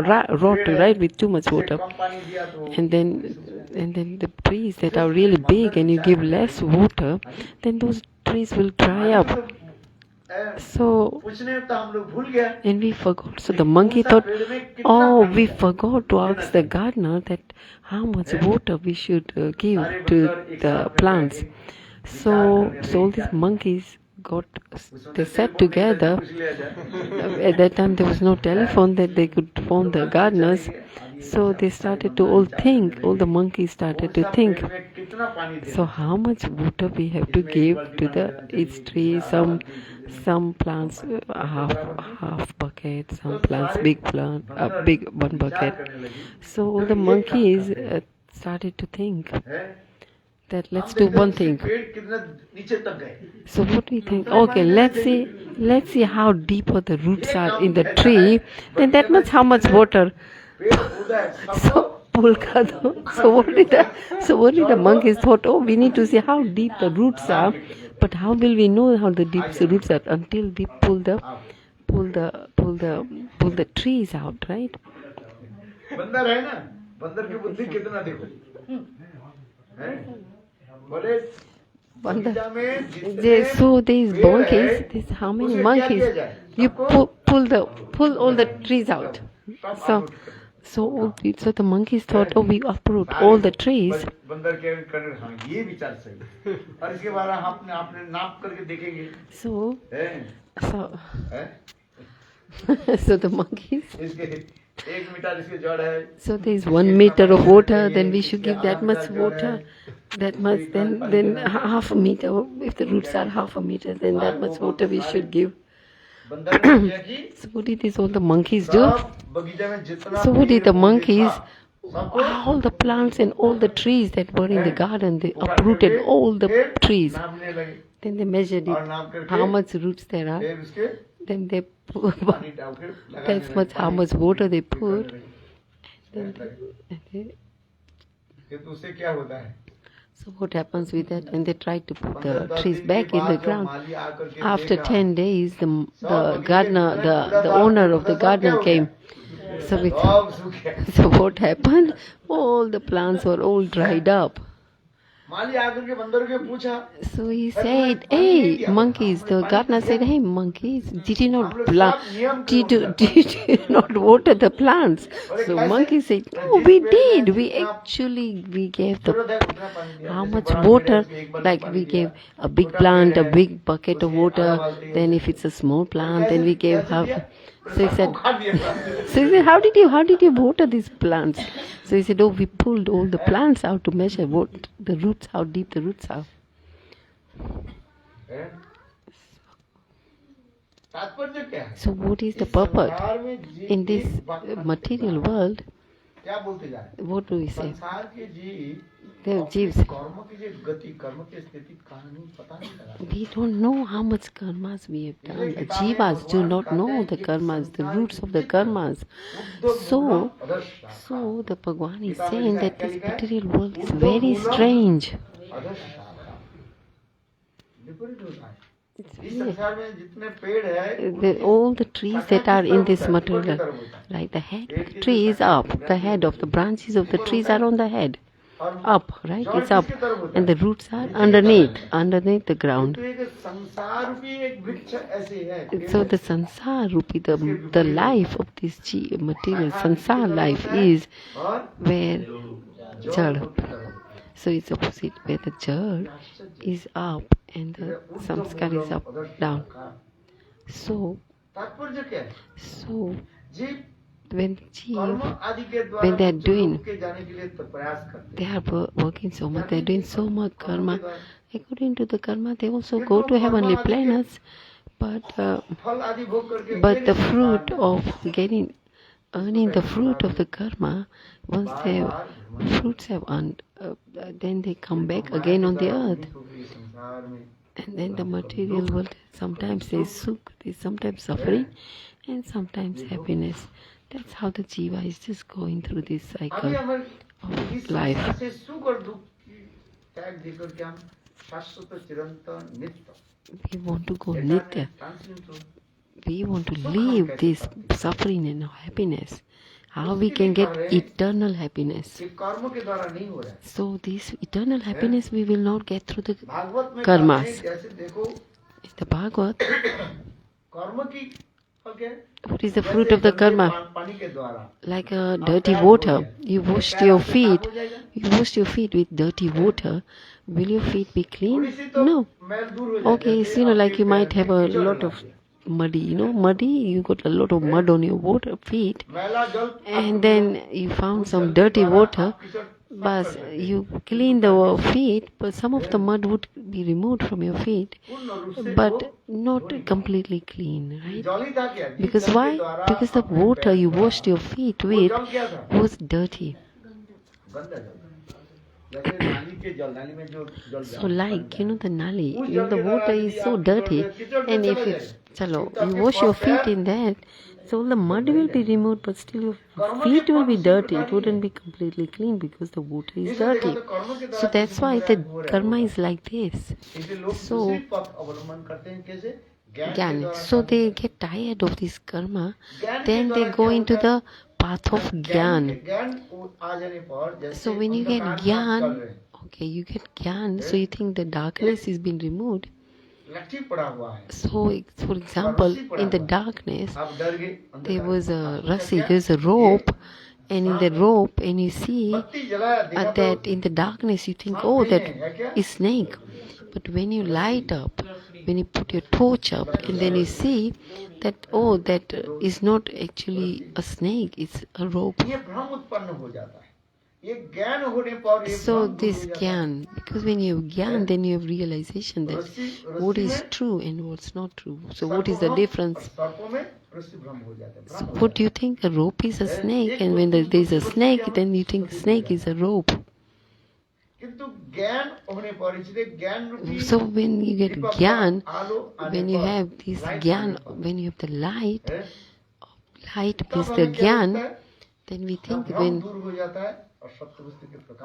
right, with too much water. कम पानी दिया तो And then the trees that are really big and you give less water, then those trees will dry up. So, पूछने तो हम लोग भूल गए, and we forgot. So the monkey thought, oh, we forgot to ask the gardener that how much water we should give to the plants. So all these monkeys they sat together. At that time there was no telephone that they could phone the gardeners. So they started to all think, all the monkeys started to think. So how much water we have to give to each tree? Some plants half bucket, some plants big one bucket. So all the monkeys started to think that let's do one thing. So what do you think? Okay, let's see how deep the roots are in the tree. Then that much how much water. So what did the monkeys thought? Oh, we need to see how deep the roots are. But how will we know how the deep the roots are until we pull the trees out, right? बंदर है ना, बंदर की बुद्धि कितना देखो, बोले बगीचा में जितने So these monkeys, how many monkeys? You pull all the trees out. So the monkeys thought, oh, we uproot all the trees. बंदर के करने, हाँ ये विचार सही, और इसके बाद आपने नाप करके देखेंगे। So the monkeys. इसके 1 मीटर इसके जड़ है। So there is 1 meter of water. Then we should give that much water. That much. Then half a meter. If the roots are half a meter, then that much water we should give. So what did all the monkeys do? So what did the monkeys? All the plants and all the trees that were in the garden, they uprooted all the trees. Then they measured it, how much roots there are. Then they put, that's much how much water they put. So what happens with that? And they tried to put the trees back in the ground. After 10 days, the gardener, the owner of the garden came. So what happened? All the plants were all dried up. माली आकर के बंदर के पूछा, So he said, "Hey, monkeys." The gardener said, "Hey, monkeys, did you not did you not water the plants?" So monkey said, "No, we did. We gave how much water? Like we gave a big plant, a big bucket of water. Then if it's a small plant, then we gave half." So he said, "How did you water these plants?" So he said, "Oh, we pulled all the plants out to measure what the roots, how deep the roots are." तात्पर्य क्या है? So what is the purpose in this material world? क्या बोलते जा रहे हैं? What do we say? संसार के जीव The jeeves. कर्म की जो गति, कर्म की स्थिति कहानी पता नहीं लगा। We don't know how much karmas we have done. The jivas do not know the karmas, the roots of the karmas. So the Bhagwan is saying that this material world is very strange. इस संसार में जितने पेड़ है, All the trees that are in this material, like the head of the tree is up, the head of the branches of the trees are on the head, up, right? It's up, and the roots are underneath the ground. संसार रूपी एक वृक्ष ऐसे है। So the sansar rupi, the life of this material, sansar life is where jad. So it's opposite, where the jad is up and the samskar is up, down. So तात्पर्य क्या है? So जीव when कर्म आदि के when they are द्वारा doing, के जाने के लिए तो प्रयास करते they are working so much, they are doing so much karma. According to the karma, they also go to heavenly planets, but हैं। फल आदि भोग करके but the fruit of earning the fruit of the karma, once the fruits have earned, then they come back again on the earth. संसार में And then the material world, sometimes there is sukh, there is sometimes suffering, and sometimes happiness. That's how the jiva is just going through this अभी cycle हमें of इस life. संसार से सुख और दुख की त्याग देकर के हम शाश्वत चिरंतन नित्य We want to go nitya. We want to leave this suffering and happiness. How we can get eternal happiness. ये कर्म के द्वारा नहीं हो रहा है। So this eternal happiness we will not get through the Bhagavat में karmas. कहते हैं, जैसे देखो In the Bhagavad, कर्म की फल क्या है? what is the fruit of the karma? पानी के द्वारा Like a dirty water. You washed your feet. You washed your feet with dirty water. Will your feet be clean? No. मैल दूर हो जाए। Okay, it's, like you might have a lot of muddy, muddy, you got a lot of mud on your feet, मैला जल and then you found some dirty water, but you clean the feet, but some of the mud would be removed from your feet, but not completely clean, right? जल ही था क्या? Because why? Because the water you washed your feet with जल क्या था? was dirty. गंदा जल। जैसे नाली के जल, नाली में जो जल So like, the nali, the water is so dirty, and if it's, you wash your feet in that, so the mud will be removed, but still your feet will be dirty. It wouldn't be completely clean because the water is dirty. So that's why the karma is like this. So, Gyan. So they get tired of this karma, then they go into the path of Gyan. So when you get Gyan, okay, you get Gyan, so you think the darkness is being removed. So, for example, in the darkness, there was a rassi, there's a rope, and in the rope, and you see that in the darkness, you think, oh, that is snake. But when you light up, when you put your torch up, and then you see that, oh, that is not actually a snake, it's a rope. So this Gyan, because when you have Gyan, then you have realization that what is true and what's not true. So what is the difference? So what do you think? A rope is a snake, and when there is a snake, then you think snake is a rope. So when you get Gyan, when you have this Gyan, when you have the light means the Gyan, then we think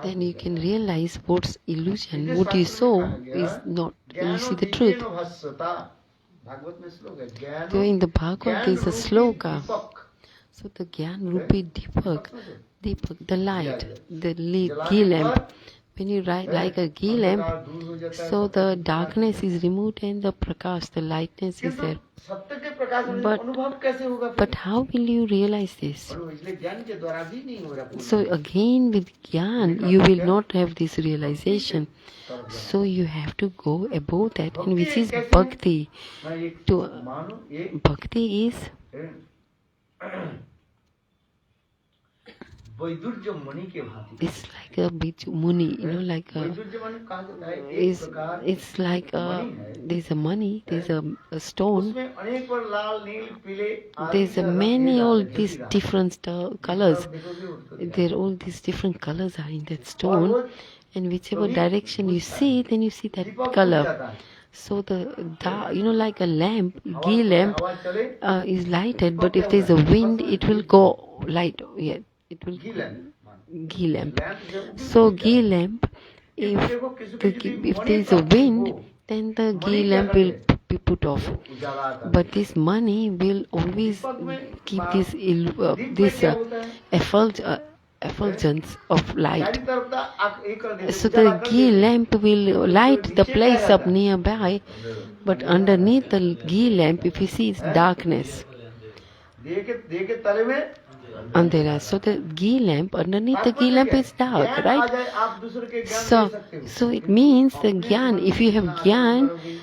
then you can realize what's illusion, what you saw is not, you see the truth. So in the Bhagavad there is a sloka. So the Gyan Rupi Deepak, the light, the ghee lamp, when you like a ghee lamp, अंधकार दूर हो जाता है, so सत्य the की प्रकाश darkness is removed and the prakash, the lightness is किंतु there. सत्य के प्रकाश में But- अनुभव कैसे होगा But फिर? how will you realize this? और इसलिए ज्ञान के द्वारा भी नहीं हो रहा पूर्ण। So again with Gyan, you will not have this realization. So you have to go above that, and which is bhakti. मैं एक To मानो एक bhakti is वैदुर्य मुनि के भांति। it's like a Bhuj muni, like a वैदुर्य मुनि कहा जाता है एक is प्रकार it's like मणि है। there's a money, there's a stone, उसमें अनेक बार लाल नील पीले आदि there's का a रंग many मिला all है, these देखिएगा। different colors. आप देखोगे उसको क्या है। There all these different colors are in that और stone, वो and whichever कभी direction you बुझता है। see, then you see that दीपक बुझ color. जाता है। So like a lamp, हवा ghee lamp हवा चले is lighted, but if there's a wind, it will go light. Yeah, it will ghee lamp ghee lamp. Lamp जब भी So बुझ जाता ghee है। lamp, if देखो किसी if there is a wind, then the ghee lamp will be put off. उजाला आता है। But this money will always keep this Deep this में क्या होता है? effulgence of light. चारों तरफ का आग एक कर देते, So उजाला the कर ghee देते। lamp will light the place up nearby, but underneath the ghee lamp, if you see, it's darkness. दिए के तले में Andhera. So the ghee lamp, underneath the ghee lamp is dark, ज्ञान आ right? जाए, आप दूसरे के ज्ञान ले सकते हो। So it means the अपने gyan, मन if you have में gyan, करोगे,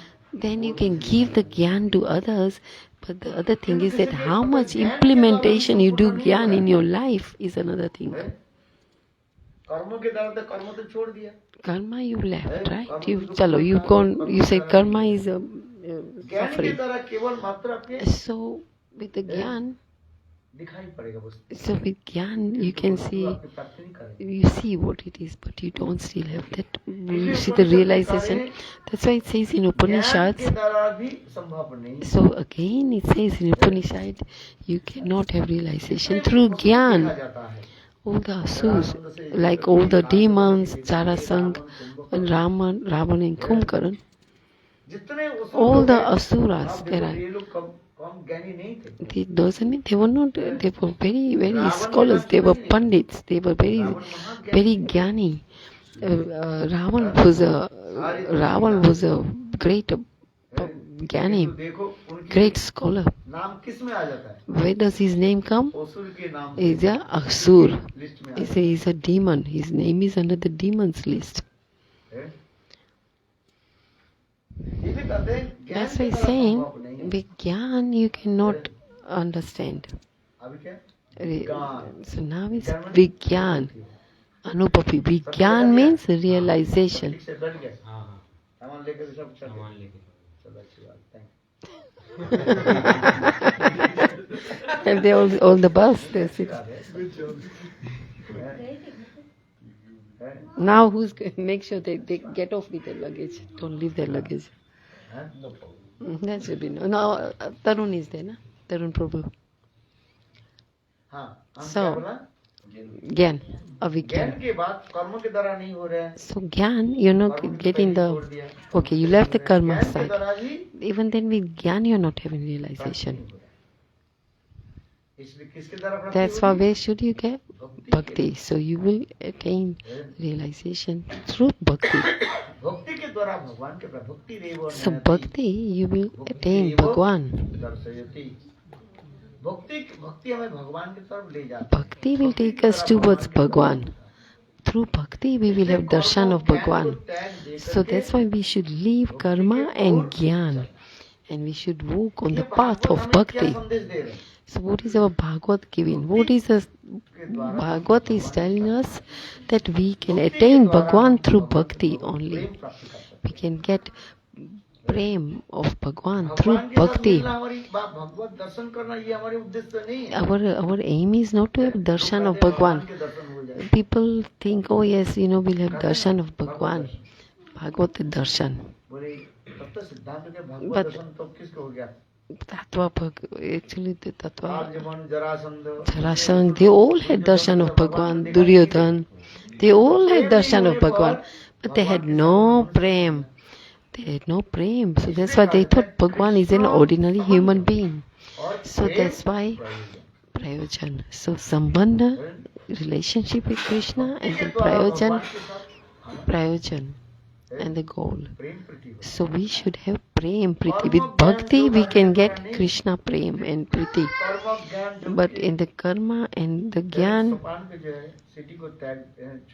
then you can give the gyan to others. But the other thing is that how much implementation you do gyan in your life is another thing. हैं? कर्मों के द्वारा तो कर्म तो छोड़ दिया। Karma you left, right? You say karma is ज्ञान के suffering. द्वारा केवल मात्र आपके So with the gyan, दिखाई पड़ेगा वस्तु। so with gyan you can see, आपकी प्राप्ति नहीं करेगा। you see what it is, but you don't still have that. You see the realization. That's why it says in ज्ञान Upanishads. के द्वारा भी संभव नहीं। So again it says in Upanishad, you cannot have realization through gyan. देखा जाता है। All the asuras, like all the demons, Charasang, and Ravan and Kumbhakarna, जितने उस all लोग the हैं, asuras, आप there देखो, are. ये लोग कम ज्ञानी नहीं थे। It doesn't mean they were not. They were very scholars. They were pandits. They were very jnani. Ravan was a great jnani, देखो उनकी great scholar. नाम किस में आ जाता है? Where does his name come? असुर के नाम He's a asur. लिस्ट में He's a demon. His name is under the demons list. है। ये भी कहते हैं ज्ञान That's के why he's द्वारा saying, संभव नहीं है। with Gyan you cannot understand. अभी क्या? So now it's Vigyan, Anupapi. Vigyan means realization. ठीक से बैठ गए। सामान लेकर सब चल गए। चलो अच्छी बात, thank you। And they all the bus, they sit. Now make sure they get off with their luggage. Don't leave their luggage. No problem. That should be no. Tarun is there, na? Tarun Prabhu. हाँ, हम So, क्या बोला? Gyan, ज्ञान Avigyan. के बाद कर्मों के द्वारा नहीं हो रहा है। So Gyan, you're not कर्म getting पहले छोड़ the. दिया। Okay, you left the karma ज्ञान के side. द्वारा ही Even then with Gyan, you're not having प्राप्ति realization. नहीं हो रहा है। इसलिए किसके द्वारा प्राप्ति That's why होगी? where should you get bhakti? So you will attain realization through bhakti. भक्ति के द्वारा भगवान के भक्ति रेव So bhakti, you will attain Bhagwan. दर्शयति। भक्ति हमें भगवान की तरफ ले जाती है। Bhakti will take us towards Bhagwan. Through bhakti, we will have darshan of Bhagwan. So that's why we should leave karma and gyan, and we should walk on the path of bhakti. संदेश दे रहे हैं? So what is our Bhagavad giving? What is the Bhagavad is telling us that we can attain Bhagwan through bhakti only. प्रेम प्राप्ति कर सकते We can get prem of Bhagwan हैं। through भगवान के साथ bhakti. मिलना हमारी भगवत दर्शन करना ये हमारे उद्देश्य नहीं है। Our aim is not to have darshan of Bhagwan. के दर्शन हो जाए। People think, oh yes, we'll have darshan of Bhagwan. Bhagavad darshan. बोले तब तो सिद्धांत के भगवत But- दर्शन तो किसको हो गया? Tattva, actually the Tattva, आर्जवन, Jarasandh, Jarasandh, they all had darshan of Bhagwan. Duryodhan, they all had darshan of Bhagwan. But they had no prem. They had no prem. So that's why they thought Bhagwan is an ordinary human being. और So Prem that's why Prayojan. So Sambandha, relationship with Krishna, and then के द्वारा भगवान Prayojan, के साथ prayojan and the goal. प्रेम प्रीति हो। So we should have prem priti. With bhakti we can get Krishna prem and priti. कर्म ज्ञान जो But in the karma and the gyan, सोपान पे जो है सिटी को त्याग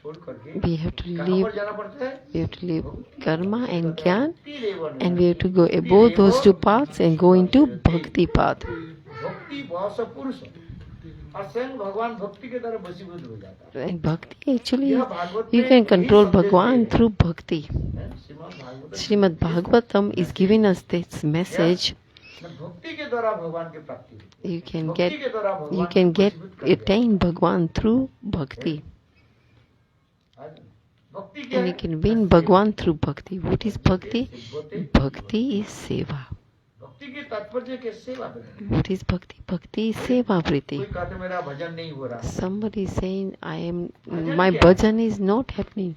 छोड़ करके we have to कहाँ leave. पर जाना पड़ता है? We have to leave karma and gyan, भक्ति Raven and we have to go above those two paths and go into bhakti path. भक्ति बहुत सा पुरुष है और स्वयं भगवान भक्ति के द्वारा वशीभूत हो जाता है। And bhakti actually, यह भागवत you में can यही control संदेश Bhagwan है। through bhakti. Shrimad Bhagavat Srimad Bhagavatam is giving us this message. भक्ति के द्वारा भगवान की प्राप्ति होती है। You can भक्ति get, के द्वारा भगवान you can को get वशीभूत कर दिया। attain Bhagwan through bhakti, भक्ति क्या and है? you can win Bhagwan through bhakti. What is bhakti? Bhakti is seva. भक्ति की तात्पर्य क्या? सेवा करना। What is bhakti? Bhakti is seva priti. कोई कहते मेरा भजन नहीं हो रहा। Somebody is saying, my bhajan is not happening.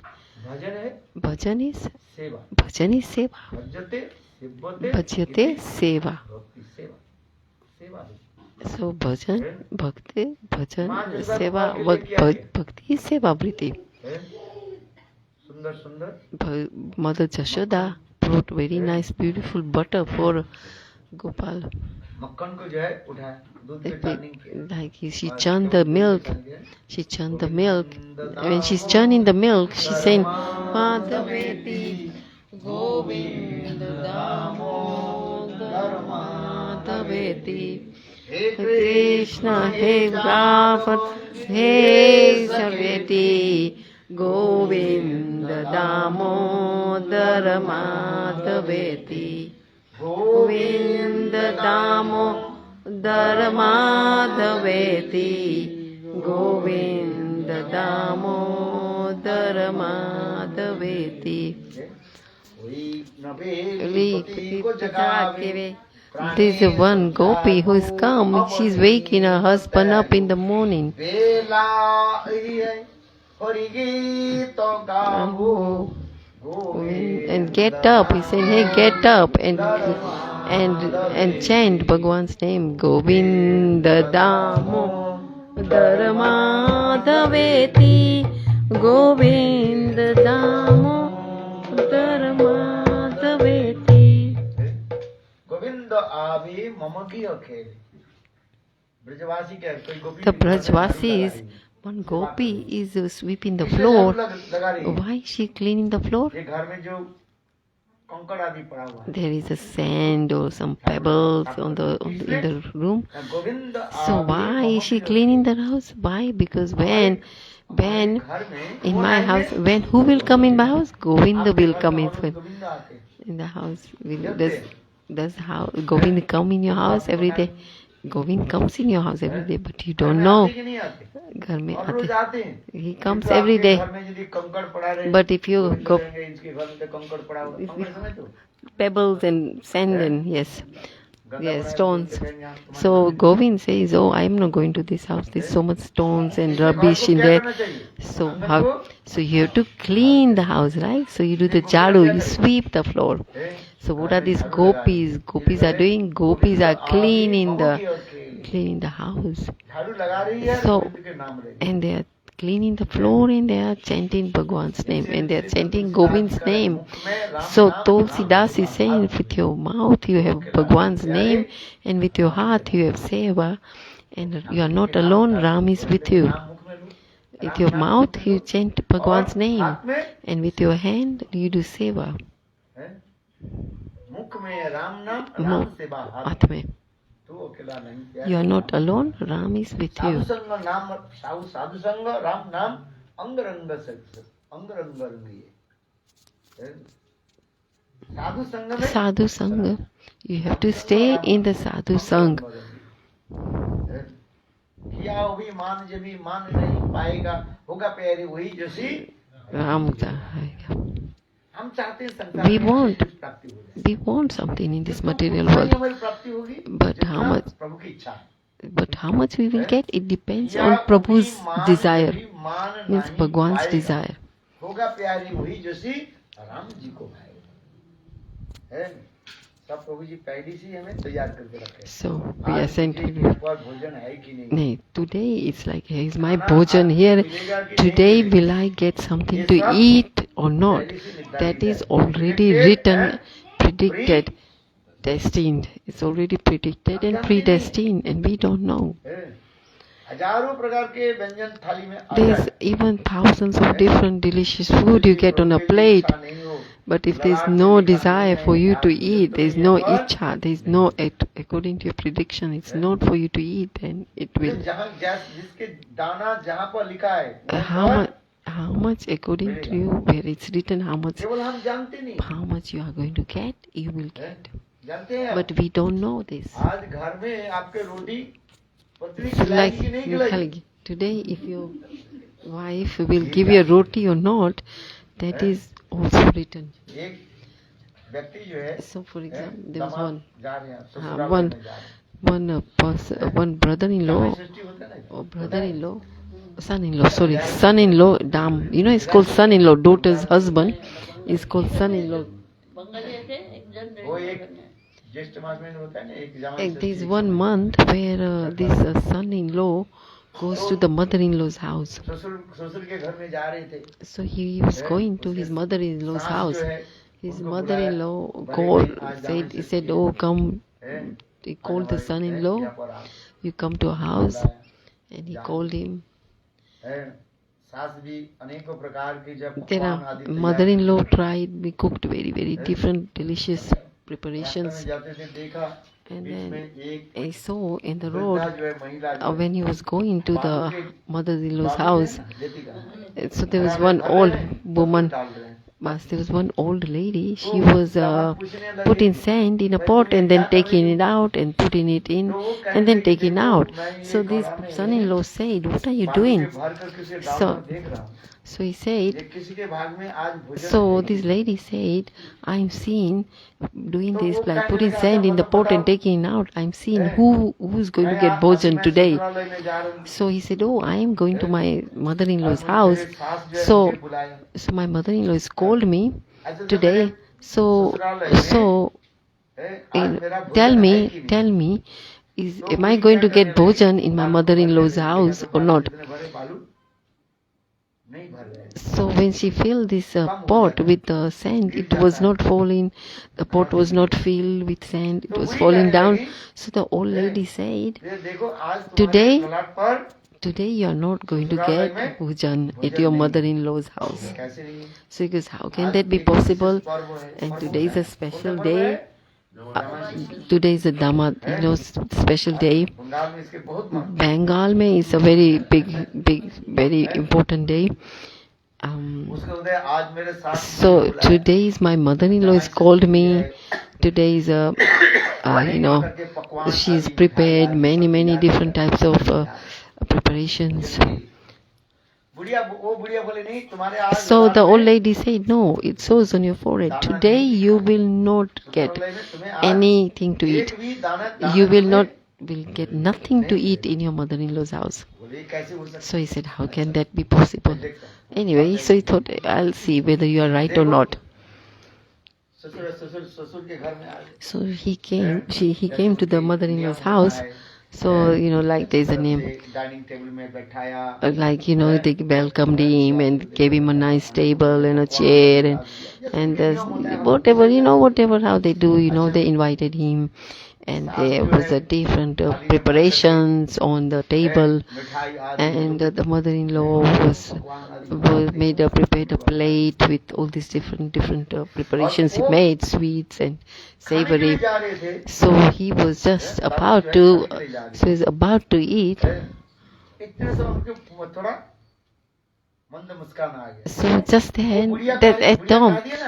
भजन है Bhajan is सेवा। seva. भजते सेवते Bhajate seva. भक्ति सेवा सेवा है। So bhajan, bhakti, bhajan, seva. Bhakti is seva priti. सुंदर सुंदर Mother Jashoda brought very nice, beautiful butter for Gopal. मक्खन को जो है उठाया दूध के टर्निंग किया। Like she churned the milk. She churned the milk. When she's churning the milk, she's saying, Madhaveti, Govinda Damodar Madhaveti, Krishna, He Brahman, He Sarveti, Govinda Damodar Madhaveti. Govinda Damodar Madhaveti, Govinda Damodar Madhaveti. There's a one gopi who is come. She's waking her husband up in the morning. And get up. He said, hey, get up and chant Bhagwan's name. Govinda Damodar Madhaveti, Govinda Damodar Madhaveti. Govind आवे मम की अखेल ब्रजवासी क्या कोई गोपी The Brajvasis, one gopi is sweeping the floor. Why is she cleaning the floor? ये घर में जो कंकड़ आदि पड़ा हुआ है There is a sand or some pebbles in the room. Govind So why is she cleaning the house? Why? Because when in my house, when who will come in my house? Govinda will come in the house. Does how Govinda come in your house every day? Govind comes in your house every day, but you don't know. घर में आते, he comes every day. But if you go, pebbles and sand and yes, stones. So Govind says, "Oh, I am not going to this house. There's so much stones and rubbish in there. So you have to clean the house, right? So you do the jadu, you sweep the floor. So what are these gopis? Gopis are doing. Gopis are cleaning the house. So and they are cleaning the floor and they are chanting Bhagwan's name and they are chanting Govind's name. So Tulsidas is saying, with your mouth you have Bhagwan's name and with your heart you have seva, and you are not alone. Ram is with you. With your mouth you chant Bhagwan's name and with your hand you do seva. हाथ में. You are not alone. Ram is with you. Sadhu Sangha. You have to stay in the Sadhu Sangha. Ram we want something in this material world, but how much we will get, it depends on Prabhu's desire, means Bhagwan's desire. So we are sent today it's like, here is my bhojan here, today will I get something to eat or not, that is already written, predicted, destined. It's already predicted and predestined, and we don't know. हजारों प्रकार के व्यंजन थाली में आ There's जाए, even thousands of different delicious food you get on a plate, but if there's no desire for you to eat, there's no icha, there's no, according to your prediction, it's not for you to eat, then it will. जहाँ जिसके दाना जहाँ पर लिखा है, How much according to you, where it's written how much केवल हम जानते नहीं, you are going to get, you will get. जानते हैं। But we don't know this. आज घर में आपके रोटी पतली It's like खिलाएगी कि नहीं खिलाएगी? today, if your wife will give you a roti or not, that is also written. एक व्यक्ति जो है, So, for example, there was one जा रहे हैं, ससुराल one में जा रहे हैं। one brother-in-law सृष्टि होता है ना, or brother-in-law, son-in-law, dam. You know, it's called son-in-law. Daughter's husband is called son-in-law. Bengali ऐसे एक जन वो एक ज्येष्ठ मास में होता है ना, एक जमाई Like Srishti. there's one month where this son-in-law goes to the mother-in-law's house. ससुर के घर में जा रहे थे, So he was going to his mother-in-law's सास house. जो है, His उनको mother-in-law बुलाया, called, "भाई, he said, oh, come. हैं? He called the यहाँ son-in-law, पर आओ। you come to our house. बुलाया, And he called him. हैं? सास भी अनेकों प्रकार की जब Their पकवान आदि तैयार mother-in-law tried, we cooked very, very different, delicious रास्ते preparations. में जाते थे, देखा And बीच then में एक I saw in the वृद्धा road, जो है, महिला जो है, when he was going to the mother-in-law's बालू house, है ना, देती का। so there was one old woman, डाल रहे हैं। there was one old lady, she was putting sand in a pot and then taking it out and putting it in and then taking out. So this son-in-law said, what are you doing? So he said, ये किसी के भाग में आज भोजन so नहीं। this lady said, I'm seeing doing this, like putting sand in the pot and taking it out. I'm seeing who's going to get bhojan today. ससुराल में जा रहे हैं, So he said, oh, I am going to my mother-in-law's house. मेरे सास जो है So, मुझे बुलाए। so my mother-in-law has called me ऐसे तो today. मेरे So, ससुराल में, so हैं, आज मेरा भोजन tell है me, कि नहीं? tell me, am I going to get bhojan in my mother-in-law's house or not? जितने भरे बालू नहीं भर रहे हैं। So when she filled this pot with sand, it was not falling. The pot was not filled with sand. It was falling down. So the old lady said, ये देखो आज Today- तुम्हारे तलाक पर today you are not going to get bhojan at your mother-in-law's house. कैसे नहीं? So he goes, how can that be possible? पर्व है। And today is a special पर्व day. है। Today is a damad, special day. Bengal में इसके बहुत महत्व Bengal mein is a very big, very important day. उसके उदय आज मेरे साथ So today is my mother-in-law has called me. Today is she's prepared many different types of preparations. बुढ़िया वो बुढ़िया बोले नहीं तुम्हारे आज So the रात old में lady said, no, it shows on your forehead. Today you will not get ससुराल में तुम्हें आज anything to eat. एक भी दाना You will not will get nothing to eat in your mother-in-law's house. बोले ये कैसे हो सकता So he said, how can that be possible? Anyway, so he thought, I'll see whether you are right or not. ससुर के घर में आए So he came to the mother-in-law's house. So, like there's a name, dining table में बैठाया like, they welcomed him and gave him a nice table and a chair and there's whatever how they do, they invited him and there was a different preparations on the table मिठाई आदि and the mother-in-law prepared a plate with all these different preparations he made, sweets and खाने के लिए savory. जा रहे थे So he was just about to eat. इतने से उनके थोड़ा मंद मुस्कान आ गया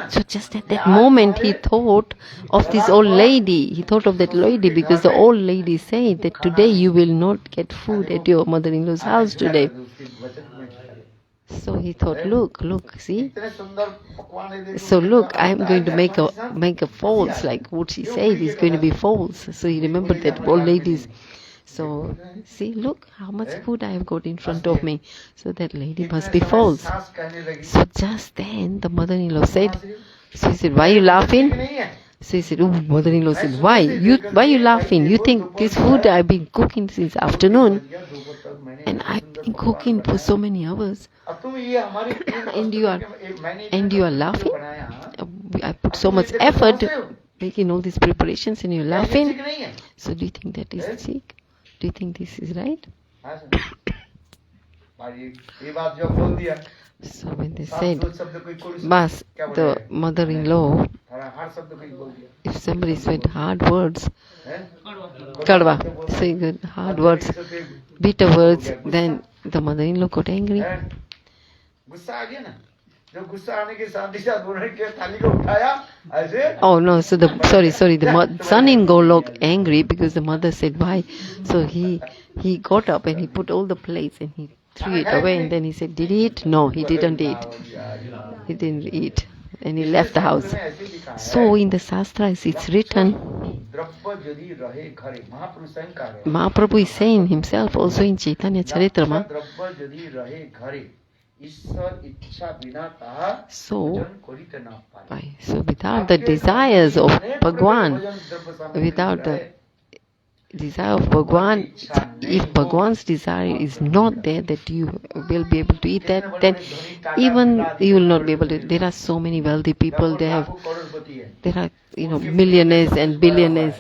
So just at that moment he thought of this old lady. He thought of that lady because the old lady said that today you will not get food at your mother-in-law's house today. उसके वचन में So he thought, look, see. इतने सुंदर पकवान है देखो So look, I am going to make a false, like what she said is going to be false. So he remembered that old ladies. So see, look how much food I have got in front of me. So that lady must be false. सास कहने लगी So just then the mother-in-law said, so he said, why are you laughing? नहीं है So he said, oh, mother-in-law said, why you laughing? You think this food I've been cooking since afternoon? दोपहर तक मैंने And I've been cooking for so many hours, अब तुम ये हमारी and you are मैंने and you are laughing. I put so much effort making all these preparations, and you're laughing. ठीक नहीं है So do you think that is sick? Do you think this is right? हाँ sir भाई ये बात जो बोल दिया So when they सात said, दो शब्द कोई कोई Bas, क्या बोल the रहे हैं? mother-in-law, हर शब्द कोई बोल दिया if somebody said hard words, हैं? kadwa, say good hard words, bitter words, then the mother-in-law got angry. हैं? गुस्सा आ गया ना जब गुस्सा आने के साथ ही साथ उन्होंने क्या थाली को उठाया ऐसे Oh no, so the son-in-law got angry because the mother said why. So he got up and he put all the plates and he threw it away, and then he said, did he eat? No, he didn't eat. He didn't eat. And he left the house. So in the Shastras it's written, द्रव्य यदि रहे घरे महापुरुष स्वयं कह रहे हैं Mahaprabhu is saying himself also in Chaitanya Charitrama, द्रव्य यदि रहे घरे ईश्वर इच्छा बिना ताहा so, भजन करिते ना पाए so without the desires of Bhagwan, without the desire of Bhagwan, if Bhagwan's desire is not there that you will be able to eat that, then even you will not be able to. There are so many wealthy people, there are millionaires and billionaires,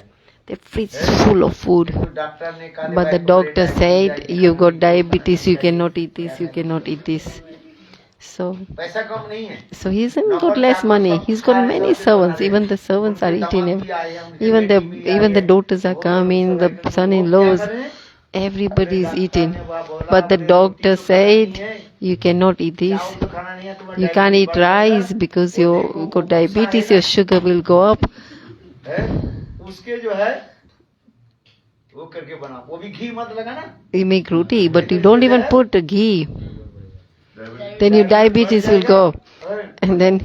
their fridge is full of food, but the doctor said you got diabetes, you cannot eat this, you cannot eat this. So पैसा कम नहीं है So he hasn't got less money. He's got many servants. Even the servants are eating him. Even the daughters are coming. The son-in-laws. Everybody is eating. But the doctor said, you cannot eat this. You can't eat rice because you got diabetes. Your sugar will go up. उसके जो है वो करके बना वो भी घी मत लगा ना You make roti, but you don't even put ghee. Then your diabetes will go. And then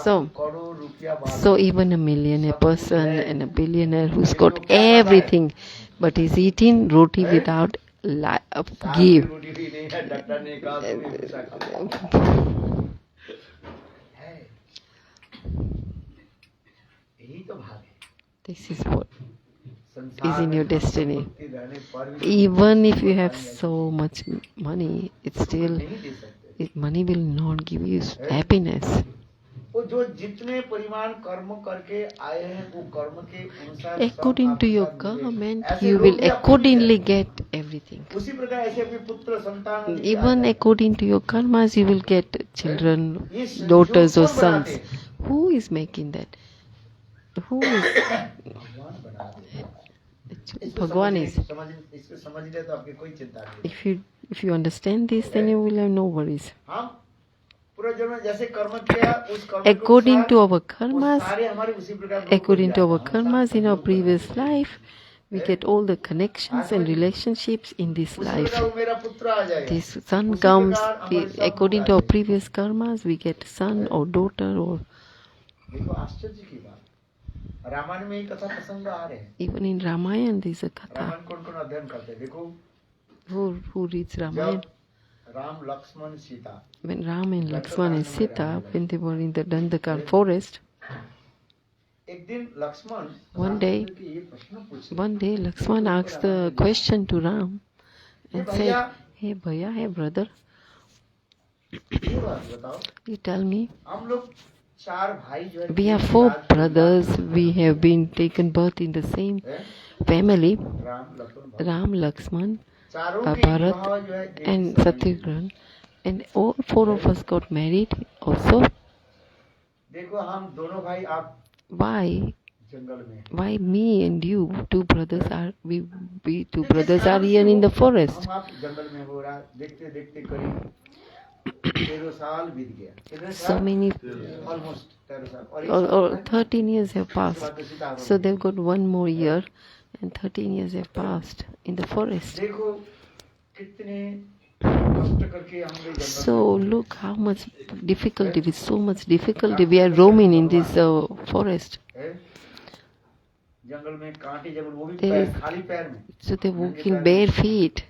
so even a millionaire person and a billionaire who's got everything, but he's eating roti without ghee. This is what is in your destiny. Even if you have so much money, it's still money will not give you happiness. According to your government, you will accordingly get everything. Even according to your karmas, you will get children, daughters or sons. Who is making that? Who is? Bhagwan is. If you understand this, then you will have no worries. According to our karmas in our previous life, we get all the connections and relationships in this life. This son comes, according to our previous karmas, we get son or daughter or... Even in Ramayana there is a katha. Who reads Ramayana? When Ram and Lakshman and Sita, when they were in the Dandakar forest, one day Lakshman asked the question to Ram and said, hey bhaiya, hey brother, you tell me, we are 4 brothers, we have been taken birth in the same family, Ram, Lakshman, Bharat and Satyagran, and all 4 of us got married also. Why me and you, 2 brothers are we 2 brothers are here in the forest? So many, or 13 years have passed. So they've got 1 more year, and 13 years have passed in the forest. So look how much difficulty, with so much difficulty we are roaming in this forest. So they walk in bare feet.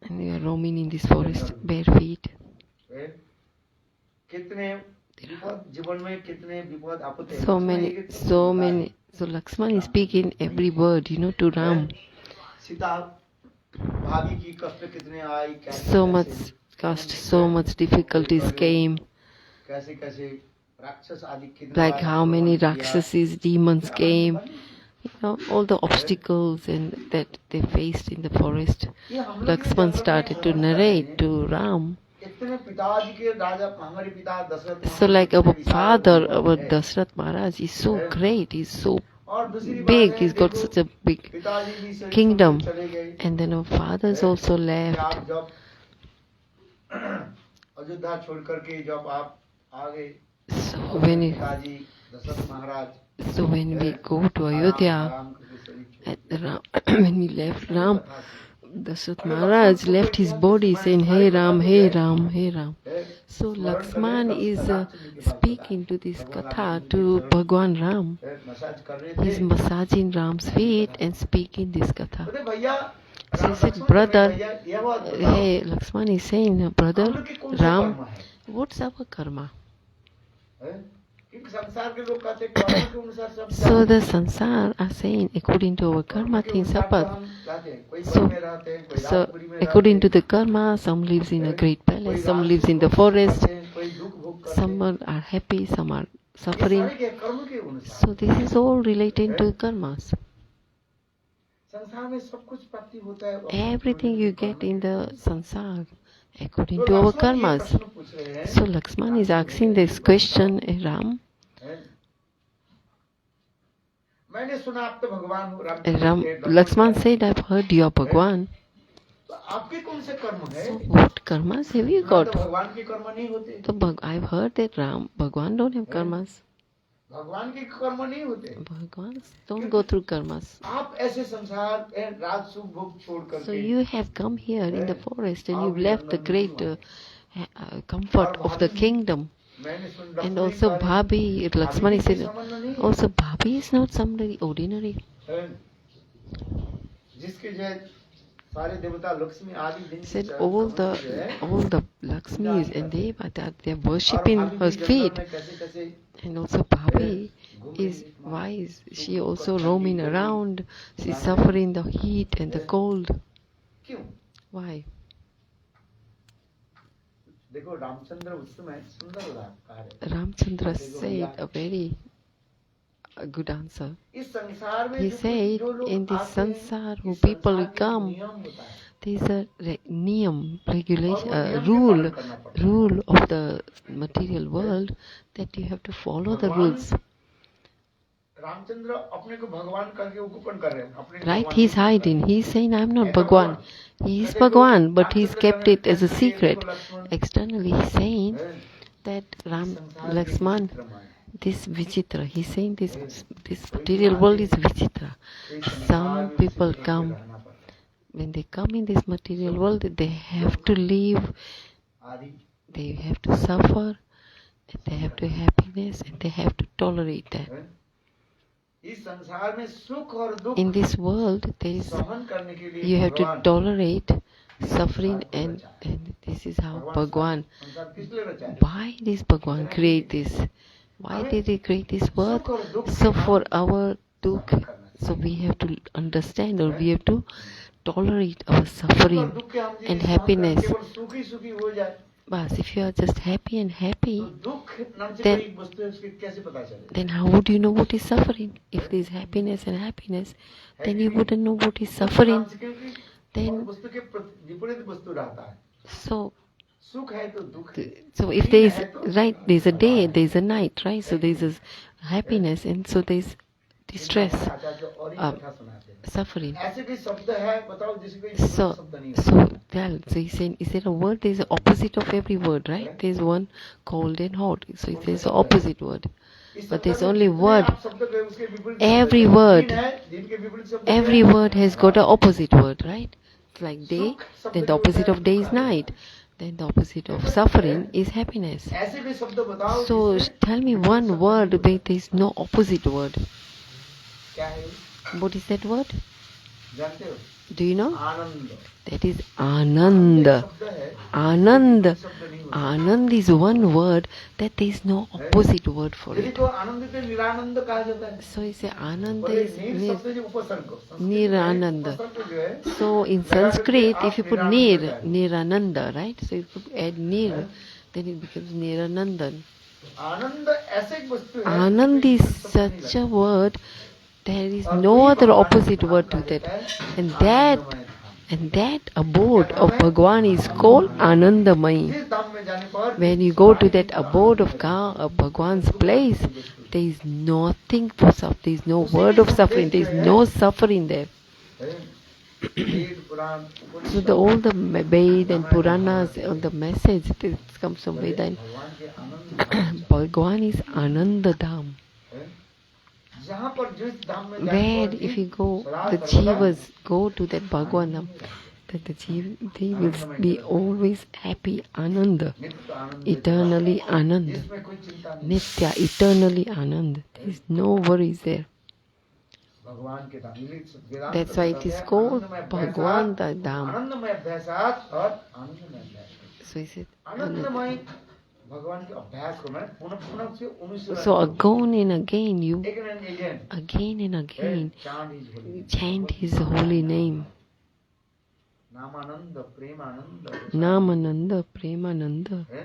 And we are roaming in this forest bare feet. So many. So Lakshman is speaking every word, to Ram. Sita भाभी की कष्ट कितने आई, So much cost, so much difficulties came, कैसे कैसे राक्षस आदि कितने like how many Rakshasas, demons came, all the obstacles and that they faced in the forest. Lakshman started to narrate to Ram. इतने पिताजी के राजा हमारे पिता Dasharath So like our father, our Dashrath Maharaj is so great, he's so big, he's got such a big kingdom. And then our fathers also left. जब अयोध्या छोड़ करके जब आप आ गए So when, पिताजी दशरथ महाराज so when we go to Ayodhya, when we left Ram, Dashrath Maharaj left his body saying, Hey Ram, Hey Ram, Hey Ram. So Lakshman is speaking to this katha to Bhagwan Ram. He's massaging Ram's feet and speaking this katha. So he said, brother, hey, Lakshman is saying, brother, Ram, what's our karma? So the sansar are saying, according to our karma, things happen. So according to the karma, some lives in a great palace, some lives in the forest, some are happy, some are suffering. So this is all relating to karmas. Everything you get in the sansar according to our karmas. So Lakshman is asking this question, Ram. Lakshman said, I've heard you are Bhagwan. So what karmas have you got? So I've heard that Bhagwan don't have karmas. Bhagwan don't go through karmas. So you have come here in the forest and you've left the great comfort of the kingdom. And also Bhabi, Lakshmani said, also Bhabi is not somebody ordinary. Said all the Lakshmis and Deva, they are worshipping her feet. And also Bhabi is wise. She also roaming around. She's suffering the heat and the cold. Why? Ramchandra said a very good answer. He said, in this sansar who people come, there is a niyam, regulation, rule of the material world that you have to follow the rules. Right, he's hiding. He's saying, I'm not Bhagwan. He is Bhagwan, but he's kept it as a secret. Externally, he's saying that Lakshman, this Vichitra, he's saying this material world is Vichitra. Some people come, when they come in this material world, they have to live, they have to suffer, and they have to have happiness, and they have to tolerate that. In this world, you have to tolerate suffering, and this is how Bhagwan. Why did Bhagwan create this? Why did he create this world? So for our dukh, so we have to understand, or we have to tolerate our suffering and happiness. But if you are just happy and happy, then how would you know what is suffering? If there is happiness and happiness, then you wouldn't know what is suffering. Then, so if there is, right, there is a day, there is a night, right? So there is a happiness, and so there is distress, suffering. So he's saying, is there a word? There is an opposite of every word, right? There is one cold and hot. So there is an opposite word. But there is only word. Every word has got an opposite word, right? It's like day, then the opposite of day is night. Then the opposite of suffering is happiness. So tell me one word where there is no opposite word. What is that word? Do you know? Anand That is Ananda. शब्द है Anand. शब्द नहीं होता। Anand is one word that there is no opposite word for यदि it. को आनंदित निरानंद कहा जाता है। So you say Ananda बोले is नीर शब्द जो उपसर्ग संस्कृत में Niranand. उपसर्ग जो है So in Sanskrit, if you put Nir, Nirananda, right? So if you add Nir, then it becomes Niranandan. आनंद ऐसे एक वस्तु है Anand is such a word, there is no other opposite word to that. And that abode of Bhagwan is called Anandamai. जिस धाम में जाने पर When you go to that abode of Bhagwan's place, there is nothing for suffering, there is no word of suffering, there is no suffering there. Veda Purana So all the Ved and Puranas, all the message that comes from Veda and भगवान के आनंद Bhagwan is Ananda Dham. जहाँ पर जिस धाम में Where if you go, the jivas go to that Bhagwan Dham, that they will be always happy, Ananda, नित्य आनंद eternally Anand, इसमें कोई चिंता नहीं Nitya, eternally Anand. There is no worries there. भगवान के धाम वेदांत That's why it is called Bhagwan Dham. आनंदमय अभ्यासात और आनंदमय अभ्यास So he said, आनंदमय भगवान के अभ्यास को मैं पुनः पुनः से अनुसरण so again and again you, again again and again, chant chant his holy his holy name. नामानंद Premanand Namananda, Premananda. है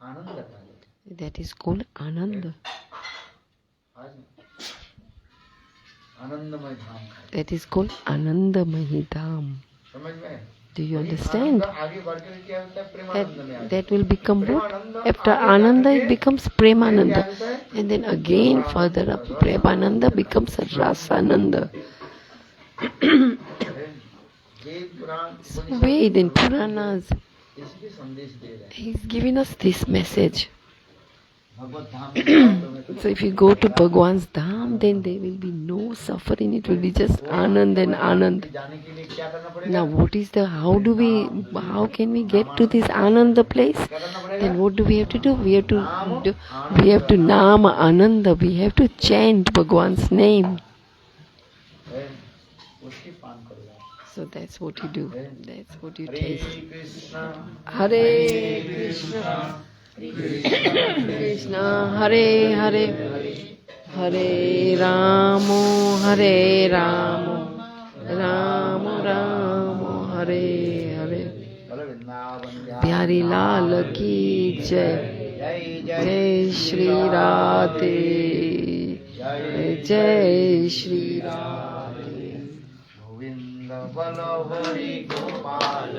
आनंद कहा जाता That is called Ananda. है आज आनंदमय धाम है That is called Anandamayi Dham. समझ में Do you वही understand? आनंद आगे बढ़ के क्या होता है प्रेमानंद में आ That will become what? Premanand After आगे Ananda जाके it becomes क्या Premananda. होता है And then again further up Premananda becomes Rasananda. Veda Purana So Ved and Puranas, इसलिए संदेश दे रहे हैं he's giving us this message. भगवत धाम में जाओ तो मैं So if you go to Bhagwan's Dham, then there will be no suffering. It will be just Anand and Anand. जाने के लिए क्या करना पड़ेगा Now what is the, how can we get to this Ananda place? क्या करना पड़ेगा Then what do? We have to Nama Ananda. We have to chant Bhagwan's name. है, उसकी पान करेगा So that's what you do. That's what you Hare taste. Krishna Hare Krishna, Krishna Hare Hare, Hare Ramo, Hare Ramo, Ramo Ramo, Hare Hare. बोलो Vrindavan Pyari Lal ki jai, जय Jai Shri Radhe, Jai Shri Radhe. Govind बल हरि गोपाल